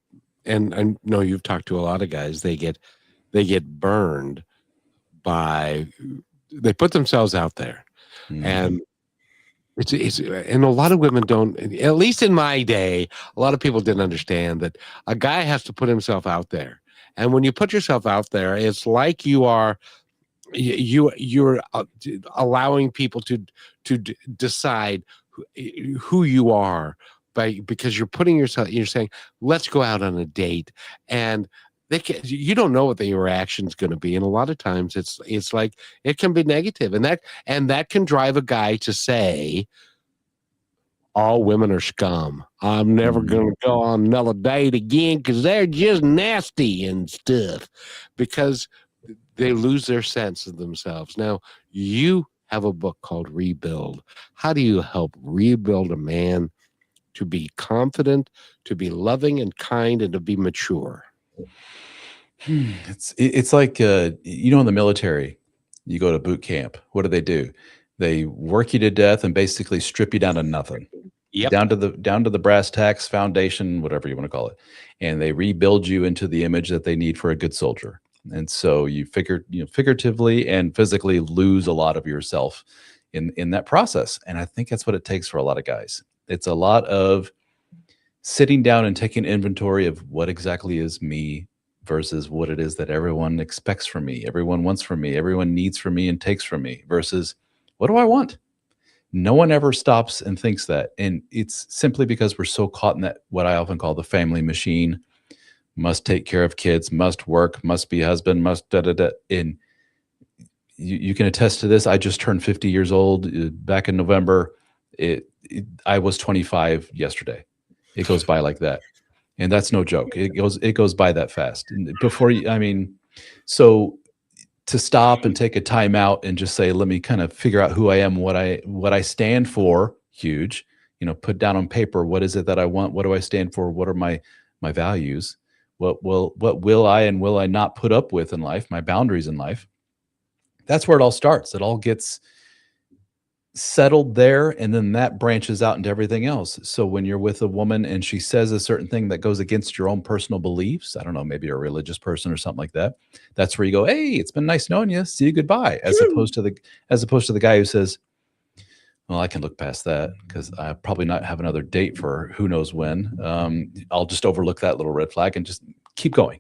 and I know you've talked to a lot of guys, they get burned by, they put themselves out there. Mhm. And it's and a lot of women don't, at least in my day, a lot of people didn't understand that a guy has to put himself out there. And when you put yourself out there, it's like you're allowing people to decide who you are because you're putting yourself, you're saying, let's go out on a date, and you don't know what the reaction's going to be, and a lot of times it's like it can be negative, and that can drive a guy to say all women are scum. I'm never going to go on another date again because they're just nasty and stuff, because they lose their sense of themselves. Now, you have a book called Rebuild. How do you help rebuild a man to be confident, to be loving and kind, and to be mature? It's like in the military, you go to boot camp. What do? They work you to death and basically strip you down to nothing. Yep. Down to the brass tacks, foundation, whatever you want to call it. And they rebuild you into the image that they need for a good soldier. And so you figuratively and physically lose a lot of yourself in that process. And I think that's what it takes for a lot of guys. It's a lot of sitting down and taking inventory of what exactly is me versus what it is that everyone expects from me, everyone wants from me, everyone needs from me and takes from me, versus what do I want? No one ever stops and thinks that. And it's simply because we're so caught in that, what I often call the family machine. Must take care of kids, must work, must be husband, must da da da. And you can attest to this. I just turned 50 years old back in November. I was 25 yesterday. It goes by like that. And that's no joke. It goes by that fast. And so to stop and take a time out and just say, let me kind of figure out who I am, what I stand for, huge. Put down on paper, what is it that I want? What do I stand for? What are my values? What will I and will I not put up with in life? My boundaries in life. That's where it all starts. It all gets settled there, and then that branches out into everything else. So when you're with a woman and she says a certain thing that goes against your own personal beliefs, I don't know, maybe you're a religious person or something like that, that's where you go, hey, it's been nice knowing you, see you, goodbye, as opposed to the guy who says, well, I can look past that because I probably not have another date for who knows when. I'll just overlook that little red flag and just keep going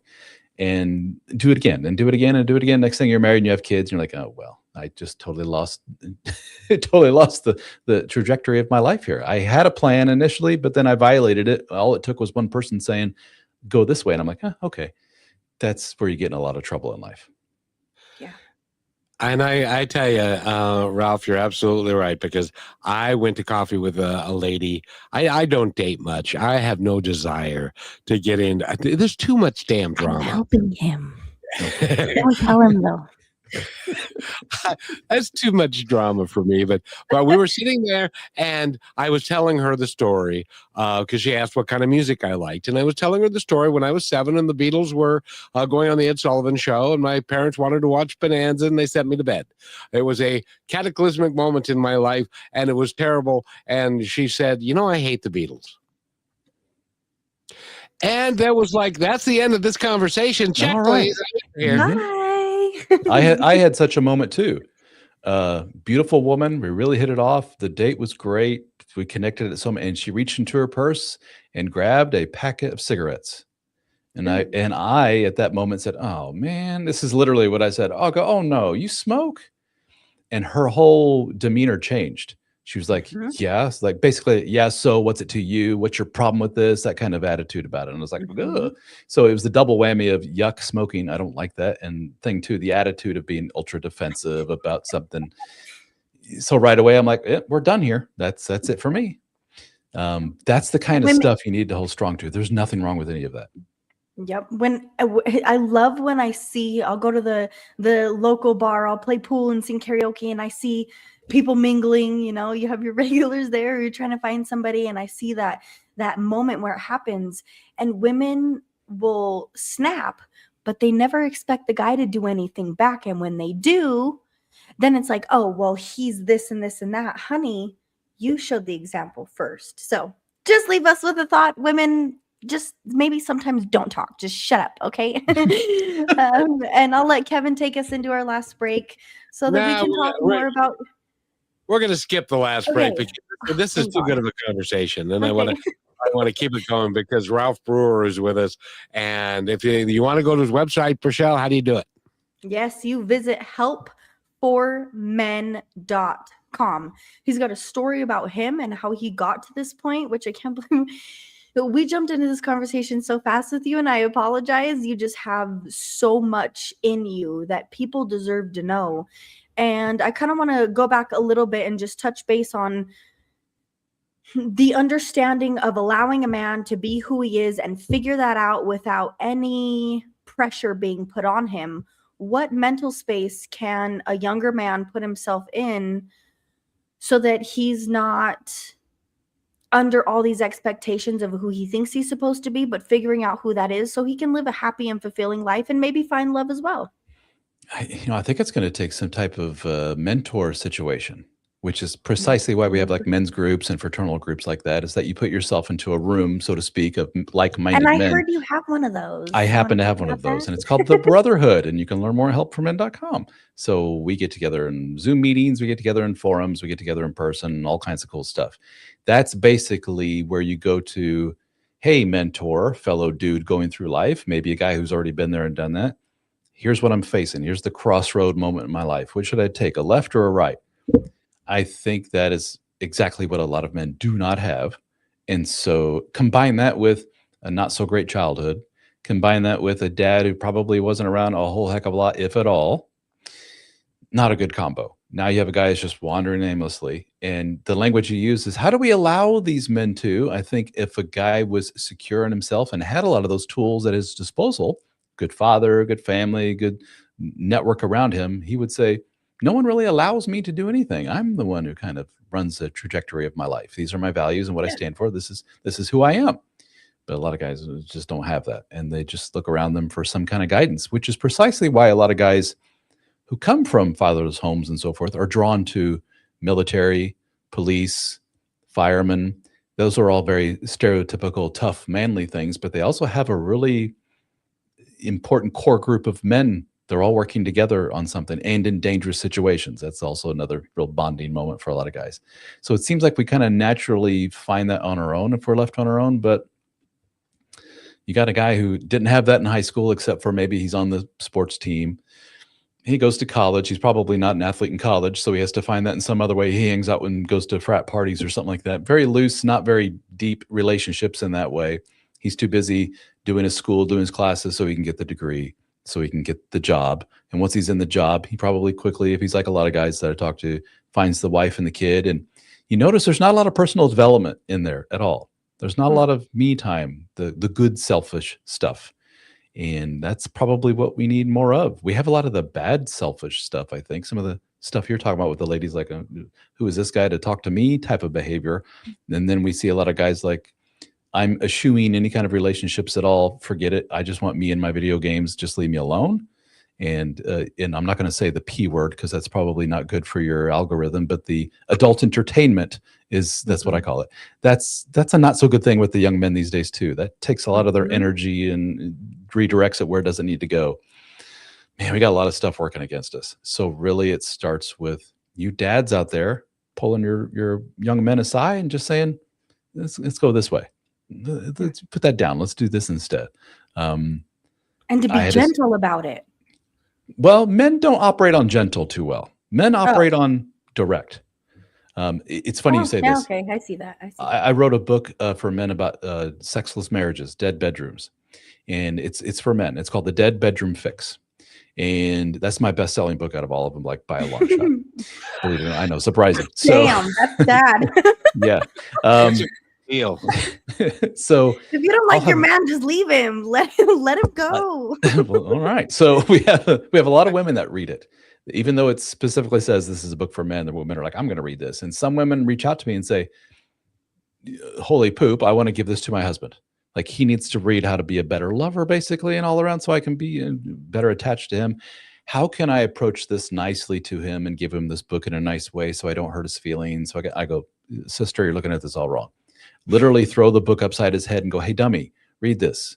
and do it again and do it again and do it again. Next thing you're married and you have kids and you're like, oh, well, I just totally lost the trajectory of my life here. I had a plan initially, but then I violated it. All it took was one person saying, go this way. And I'm like, okay. That's where you get in a lot of trouble in life. Yeah. And I tell you, Ralph, you're absolutely right, because I went to coffee with a lady. I don't date much. I have no desire to get in. There's too much damn drama. I'm helping him. Don't tell him, though. That's too much drama for me. But we were sitting there and I was telling her the story because she asked what kind of music I liked. And I was telling her the story when I was 7 and the Beatles were going on the Ed Sullivan Show and my parents wanted to watch Bonanza and they sent me to bed. It was a cataclysmic moment in my life and it was terrible. And she said, I hate the Beatles. And that was like, that's the end of this conversation. Check, all right. please. Here. Bye. I had such a moment too. Beautiful woman. We really hit it off. The date was great. We connected at and she reached into her purse and grabbed a packet of cigarettes. And I at that moment said, oh man, this is literally what I said. I'll go, oh no, you smoke? And her whole demeanor changed. She was like, yes, like basically, yeah. So what's it to you? What's your problem with this? That kind of attitude about it. And I was like, ugh. So it was the double whammy of yuck, smoking. I don't like that. And thing two, the attitude of being ultra defensive about something. So right away, I'm like, we're done here. That's it for me. That's the kind of stuff you need to hold strong to. There's nothing wrong with any of that. Yep. When I love when I see, I'll go to the local bar, I'll play pool and sing karaoke, and I see people mingling. You have your regulars there, you're trying to find somebody, and I see that moment where it happens, and women will snap, but they never expect the guy to do anything back. And when they do, then it's like, oh, well, he's this and this and that. Honey, you showed the example first. So just leave us with a thought, women. Just maybe sometimes don't talk. Just shut up, okay? And I'll let Kevin take us into our last break so that we can talk more about. We're going to skip the last break because this is too good of a conversation, and I want to keep it going because Ralph Brewer is with us. And if you want to go to his website, Rochelle, how do you do it? Yes, you visit helpformen.com. He's got a story about him and how he got to this point, which I can't believe. We jumped into this conversation so fast with you, and I apologize. You just have so much in you that people deserve to know. And I kind of want to go back a little bit and just touch base on the understanding of allowing a man to be who he is and figure that out without any pressure being put on him. What mental space can a younger man put himself in so that he's not under all these expectations of who he thinks he's supposed to be, but figuring out who that is so he can live a happy and fulfilling life and maybe find love as well? I think it's going to take some type of mentor situation. which is precisely why we have like men's groups and fraternal groups like that, is that you put yourself into a room, so to speak, of like-minded And I men. heard you have one of those. I happen to have one of those, and it's called the Brotherhood, and you can learn more at helpformen.com. So we get together in Zoom meetings, we get together in forums, we get together in person, all kinds of cool stuff. That's basically where you go to, hey, mentor, fellow dude going through life, maybe a guy who's already been there and done that. Here's what I'm facing. Here's the crossroad moment in my life. Which should I take, a left or a right? I think that is exactly what a lot of men do not have. And so combine that with a not so great childhood, combine that with a dad who probably wasn't around a whole heck of a lot, if at all, not a good combo. Now you have a guy who's just wandering aimlessly. And the language you use is, how do we allow these men to? I think if a guy was secure in himself and had a lot of those tools at his disposal, good father, good family, good network around him, he would say, no one really allows me to do anything. I'm the one who kind of runs the trajectory of my life. These are my values and what I stand for. This is who I am. But a lot of guys just don't have that. And they just look around them for some kind of guidance, which is precisely why a lot of guys who come from fatherless homes and so forth are drawn to military, police, firemen. Those are all very stereotypical, tough, manly things, but they also have a really important core group of men. They're all working together on something and in dangerous situations. That's also another real bonding moment for a lot of guys. So it seems like we kind of naturally find that on our own if we're left on our own. But you got a guy who didn't have that in high school, except for maybe he's on the sports team. He goes to college. He's probably not an athlete in college, so he has to find that in some other way. He hangs out and goes to frat parties or something like that. Very loose, not very deep relationships in that way. He's too busy doing his school, doing his classes so he can get the degree, so he can get the job. And once he's in the job, he probably quickly, if he's like a lot of guys that I talk to, finds the wife and the kid. And you notice there's not a lot of personal development in there at all. There's not a lot of me time, the good selfish stuff. And that's probably what we need more of. We have a lot of the bad selfish stuff, I think. Some of the stuff you're talking about with the ladies, like, who is this guy to talk to me type of behavior. And then we see a lot of guys like, I'm eschewing any kind of relationships at all. Forget it. I just want me and my video games. Just leave me alone. And I'm not going to say the P word because that's probably not good for your algorithm, but the adult entertainment that's what I call it. That's a not so good thing with the young men these days too. That takes a lot of their energy and redirects it where it doesn't need to go. Man, we got a lot of stuff working against us. So really it starts with you dads out there pulling your young men aside and just saying, let's go this way. Let's put that down. Let's do this instead. And to be gentle about it. Well, men don't operate on gentle too well. Men operate on direct. It's funny you say this. Okay, I see that. I wrote a book for men about sexless marriages, dead bedrooms, and it's for men. It's called The Dead Bedroom Fix, and that's my best-selling book out of all of them, like by a long shot. Believe it or not, I know, surprising. Damn, that's sad. Yeah. Deal. So if you don't like your man, just leave him. Let him go. Well, all right. So we have a lot of women that read it, even though it specifically says this is a book for men. The women are like, I'm going to read this, and some women reach out to me and say, "Holy poop! I want to give this to my husband. Like he needs to read how to be a better lover, basically, and all around, so I can be better attached to him. How can I approach this nicely to him and give him this book in a nice way so I don't hurt his feelings?" So I go, sister, you're looking at this all wrong. Literally throw the book upside his head and go, hey, dummy, read this.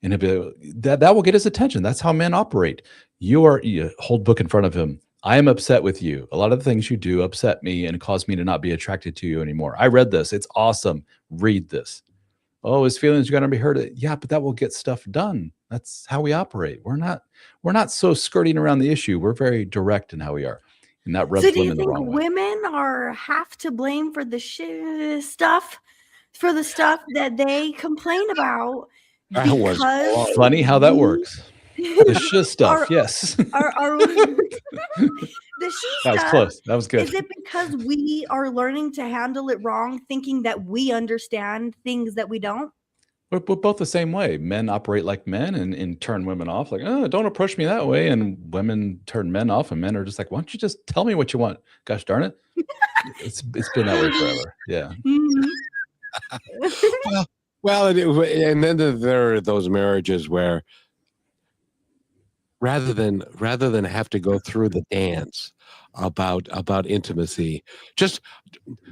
And that will get his attention. That's how men operate. You hold book in front of him. I am upset with you. A lot of the things you do upset me and cause me to not be attracted to you anymore. I read this. It's awesome. Read this. Oh, his feelings are going to be hurt. Yeah, but that will get stuff done. That's how we operate. We're not so skirting around the issue. We're very direct in how we are. And that rubs women the wrong way. So do you think women are half to blame for the stuff that they complain about? Funny how that works. The shit stuff, yes. The she that was close. That was good. Is it because we are learning to handle it wrong, thinking that we understand things that we don't? We're both the same way. Men operate like men and turn women off. Like, oh, don't approach me that way. And women turn men off, and men are just like, why don't you just tell me what you want? Gosh darn it. It's been that way forever. Yeah. Mm-hmm. Well, and then there are those marriages where rather than have to go through the dance about intimacy. Just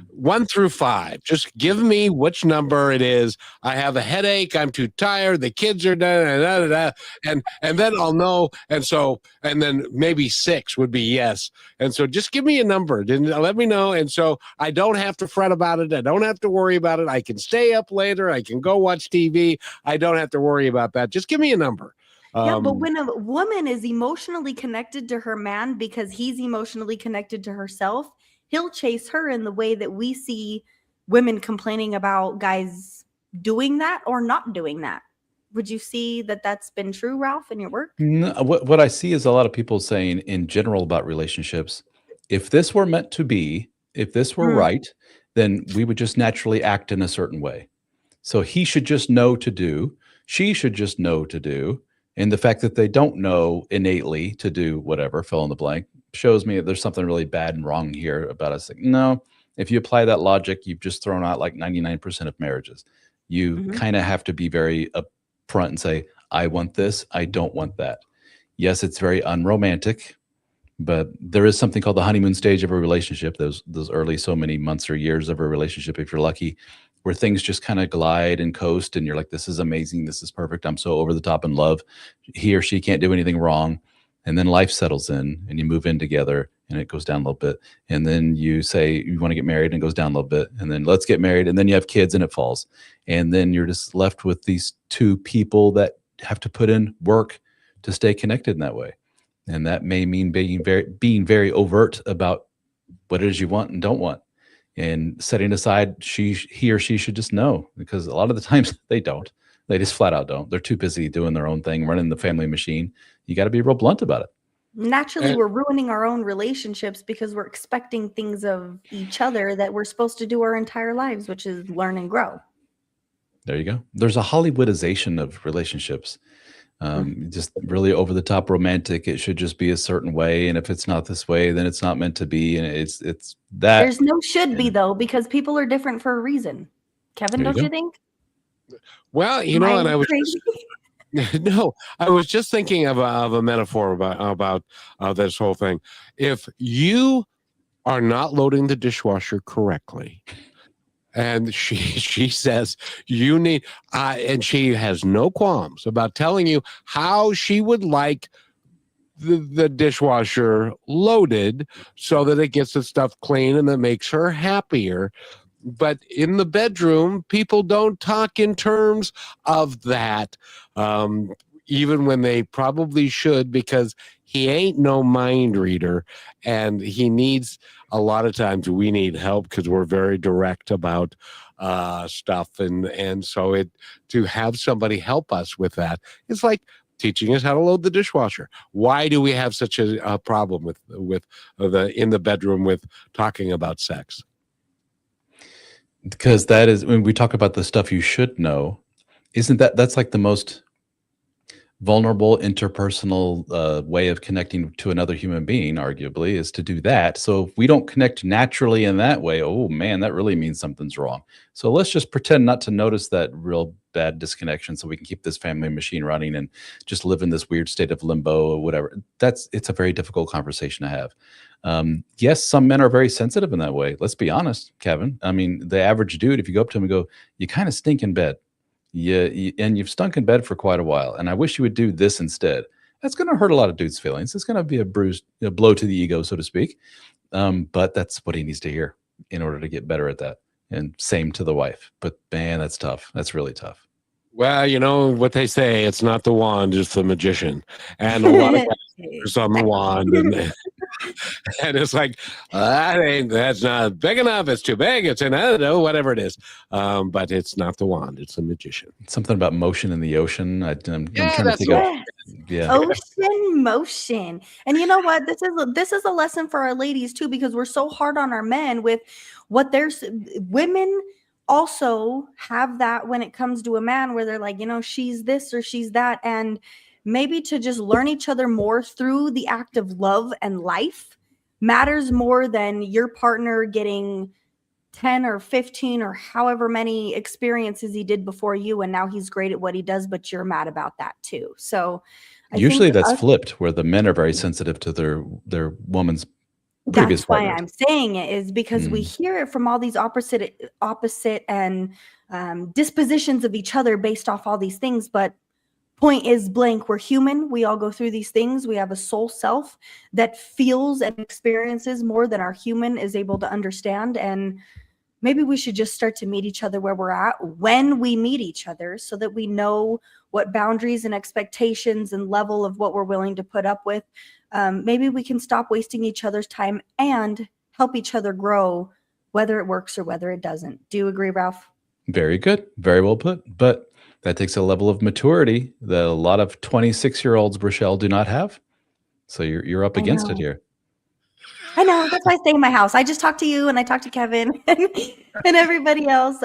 1 through 5. Just give me which number it is. I have a headache. I'm too tired. The kids are done, and then I'll know. And then maybe 6 would be yes. And so just give me a number and let me know. And so I don't have to fret about it. I don't have to worry about it. I can stay up later. I can go watch TV. I don't have to worry about that. Just give me a number. Yeah, but when a woman is emotionally connected to her man because he's emotionally connected to herself, he'll chase her in the way that we see women complaining about guys doing that or not doing that. Would you see that that's been true, Ralph, in your work? No, what I see is a lot of people saying in general about relationships, if this were meant to be, if this were right, then we would just naturally act in a certain way. So he should just know to do, she should just know to do. And the fact that they don't know innately to do whatever, fill in the blank, shows me that there's something really bad and wrong here about us. Like, no, if you apply that logic, you've just thrown out like 99% of marriages. You kind of have to be very upfront and say, I want this, I don't want that. Yes, it's very unromantic, but there is something called the honeymoon stage of a relationship, those early so many months or years of a relationship, if you're lucky, where things just kind of glide and coast and you're like, this is amazing, this is perfect, I'm so over the top in love. He or she can't do anything wrong. And then life settles in and you move in together and it goes down a little bit. And then you say you want to get married and it goes down a little bit. And then let's get married. And then you have kids and it falls. And then you're just left with these two people that have to put in work to stay connected in that way. And that may mean being very overt about what it is you want and don't want. And setting aside he or she should just know, because a lot of the times they don't. They just flat out don't. They're too busy doing their own thing, running the family machine. You got to be real blunt about it. Naturally, we're ruining our own relationships because we're expecting things of each other that we're supposed to do our entire lives, which is learn and grow. There you go. There's a Hollywoodization of relationships. Just really over the top romantic. It should just be a certain way. And if it's not this way, then it's not meant to be. And it's that. There's no should be though, because people are different for a reason. Kevin, don't you think? Well, and I was no, I was just thinking of a metaphor about this whole thing. If you are not loading the dishwasher correctly, and she says you need, and she has no qualms about telling you how she would like the dishwasher loaded so that it gets the stuff clean and that makes her happier. But in the bedroom, people don't talk in terms of that, even when they probably should, because he ain't no mind reader, and he needs, a lot of times we need help because we're very direct about stuff. And so to have somebody help us with that, it's like teaching us how to load the dishwasher. Why do we have such a problem with in the bedroom with talking about sex? Because that is, when we talk about the stuff you should know, that's like the most vulnerable interpersonal way of connecting to another human being, arguably, is to do that. So if we don't connect naturally in that way, oh man, that really means something's wrong. So let's just pretend not to notice that real bad disconnection so we can keep this family machine running and just live in this weird state of limbo or whatever. It's a very difficult conversation to have. Yes, some men are very sensitive in that way. Let's be honest, Kevin. I mean, the average dude, if you go up to him and go, you kind of stink in bed. And you've stunk in bed for quite a while. And I wish you would do this instead. That's going to hurt a lot of dudes' feelings. It's going to be a blow to the ego, so to speak. But that's what he needs to hear in order to get better at that. And same to the wife. But man, that's tough. That's really tough. Well, you know what they say, it's not the wand, it's the magician. And a lot of times on the wand, and it's like, that's not big enough, it's too big, it's an, I don't know, whatever it is. But it's not the wand, it's the magician. Something about motion in the ocean. I'm trying to think of. Ocean motion. And you know what? This is a lesson for our ladies too, because we're so hard on our men with what there's women also have that when it comes to a man where they're like, she's this or she's that. And maybe to just learn each other more through the act of love and life matters more than your partner getting 10 or 15 or however many experiences he did before you. And now he's great at what he does, but you're mad about that too. So usually that's flipped, where the men are very sensitive to their woman's previous That's why partners. I'm saying it, is because we hear it from all these opposite and dispositions of each other based off all these things. But point is blank, we're human. We all go through these things. We have a soul self that feels and experiences more than our human is able to understand. And maybe we should just start to meet each other where we're at when we meet each other, so that we know what boundaries and expectations and level of what we're willing to put up with. Maybe we can stop wasting each other's time and help each other grow, whether it works or whether it doesn't. Do you agree, Ralph? Very good. Very well put. But that takes a level of maturity that a lot of 26-year-olds, Rochelle, do not have. So you're up against it here. I know. That's why I stay in my house. I just talk to you and I talk to Kevin and everybody else.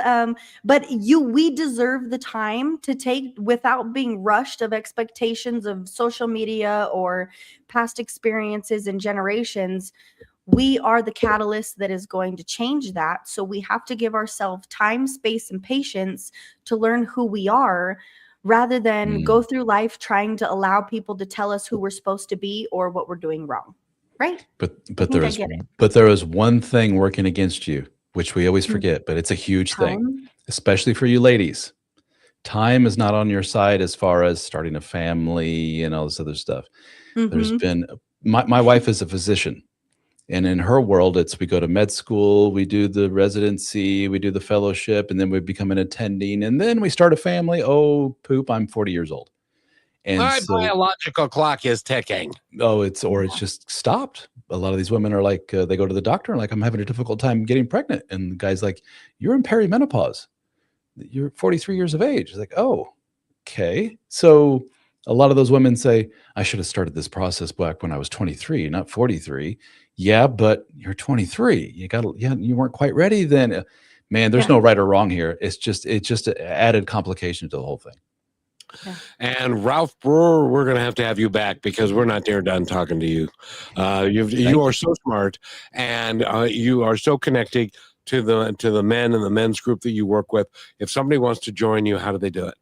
But we deserve the time to take without being rushed of expectations of social media or past experiences and generations. We are the catalyst that is going to change that. So we have to give ourselves time, space, and patience to learn who we are, rather than go through life trying to allow people to tell us who we're supposed to be or what we're doing wrong. Right. But there is one thing working against you, which we always forget, but it's a huge thing, especially for you ladies. Time is not on your side as far as starting a family and all this other stuff. There's been my wife is a physician, and in her world, we go to med school, we do the residency, we do the fellowship, and then we become an attending, and then we start a family. Oh, poop! I'm 40 years old. And my biological clock is ticking. Oh, it's just stopped. A lot of these women are like, they go to the doctor and like, I'm having a difficult time getting pregnant. And the guy's like, you're in perimenopause. You're 43 years of age. It's like, oh, okay. So a lot of those women say, I should have started this process back when I was 23, not 43. Yeah, but you're 23. You weren't quite ready then. Man, there's no right or wrong here. It's just an added complication to the whole thing. Yeah. And Ralph Brewer, we're going to have you back, because we're not near done talking to you. You are so smart, and you are so connected to the men and the men's group that you work with. If somebody wants to join you, how do they do it?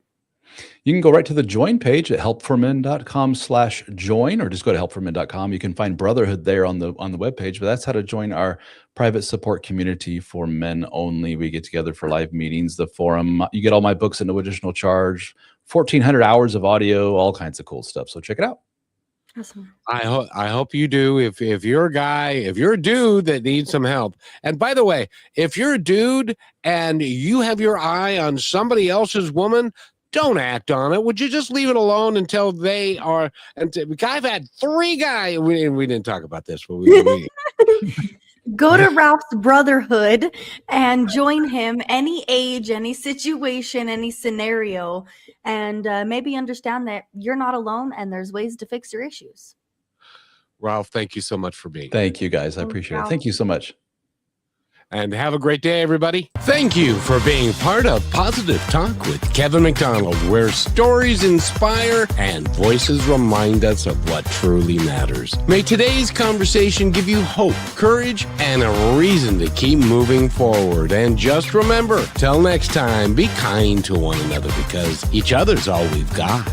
You can go right to the join page at helpformen.com/join, or just go to helpformen.com. You can find Brotherhood there on the webpage, but that's how to join our private support community for men only. We get together for live meetings, the forum. You get all my books at no additional charge, 1,400 hours of audio, all kinds of cool stuff. So check it out. Awesome. I hope you do. If you're a guy, if you're a dude that needs some help, and by the way, if you're a dude and you have your eye on somebody else's woman, don't act on it. Would you just leave it alone until they are? I've had 3 guys. We didn't talk about this, but we Go to Ralph's Brotherhood and join him. Any age, any situation, any scenario, and maybe understand that you're not alone and there's ways to fix your issues. Ralph, thank you so much for being here. Thank you, guys. I appreciate it. Thank you so much. And have a great day, everybody. Thank you for being part of Positive Talk with Kevin McDonald, where stories inspire and voices remind us of what truly matters. May today's conversation give you hope, courage, and a reason to keep moving forward. And just remember, till next time, be kind to one another, because each other's all we've got.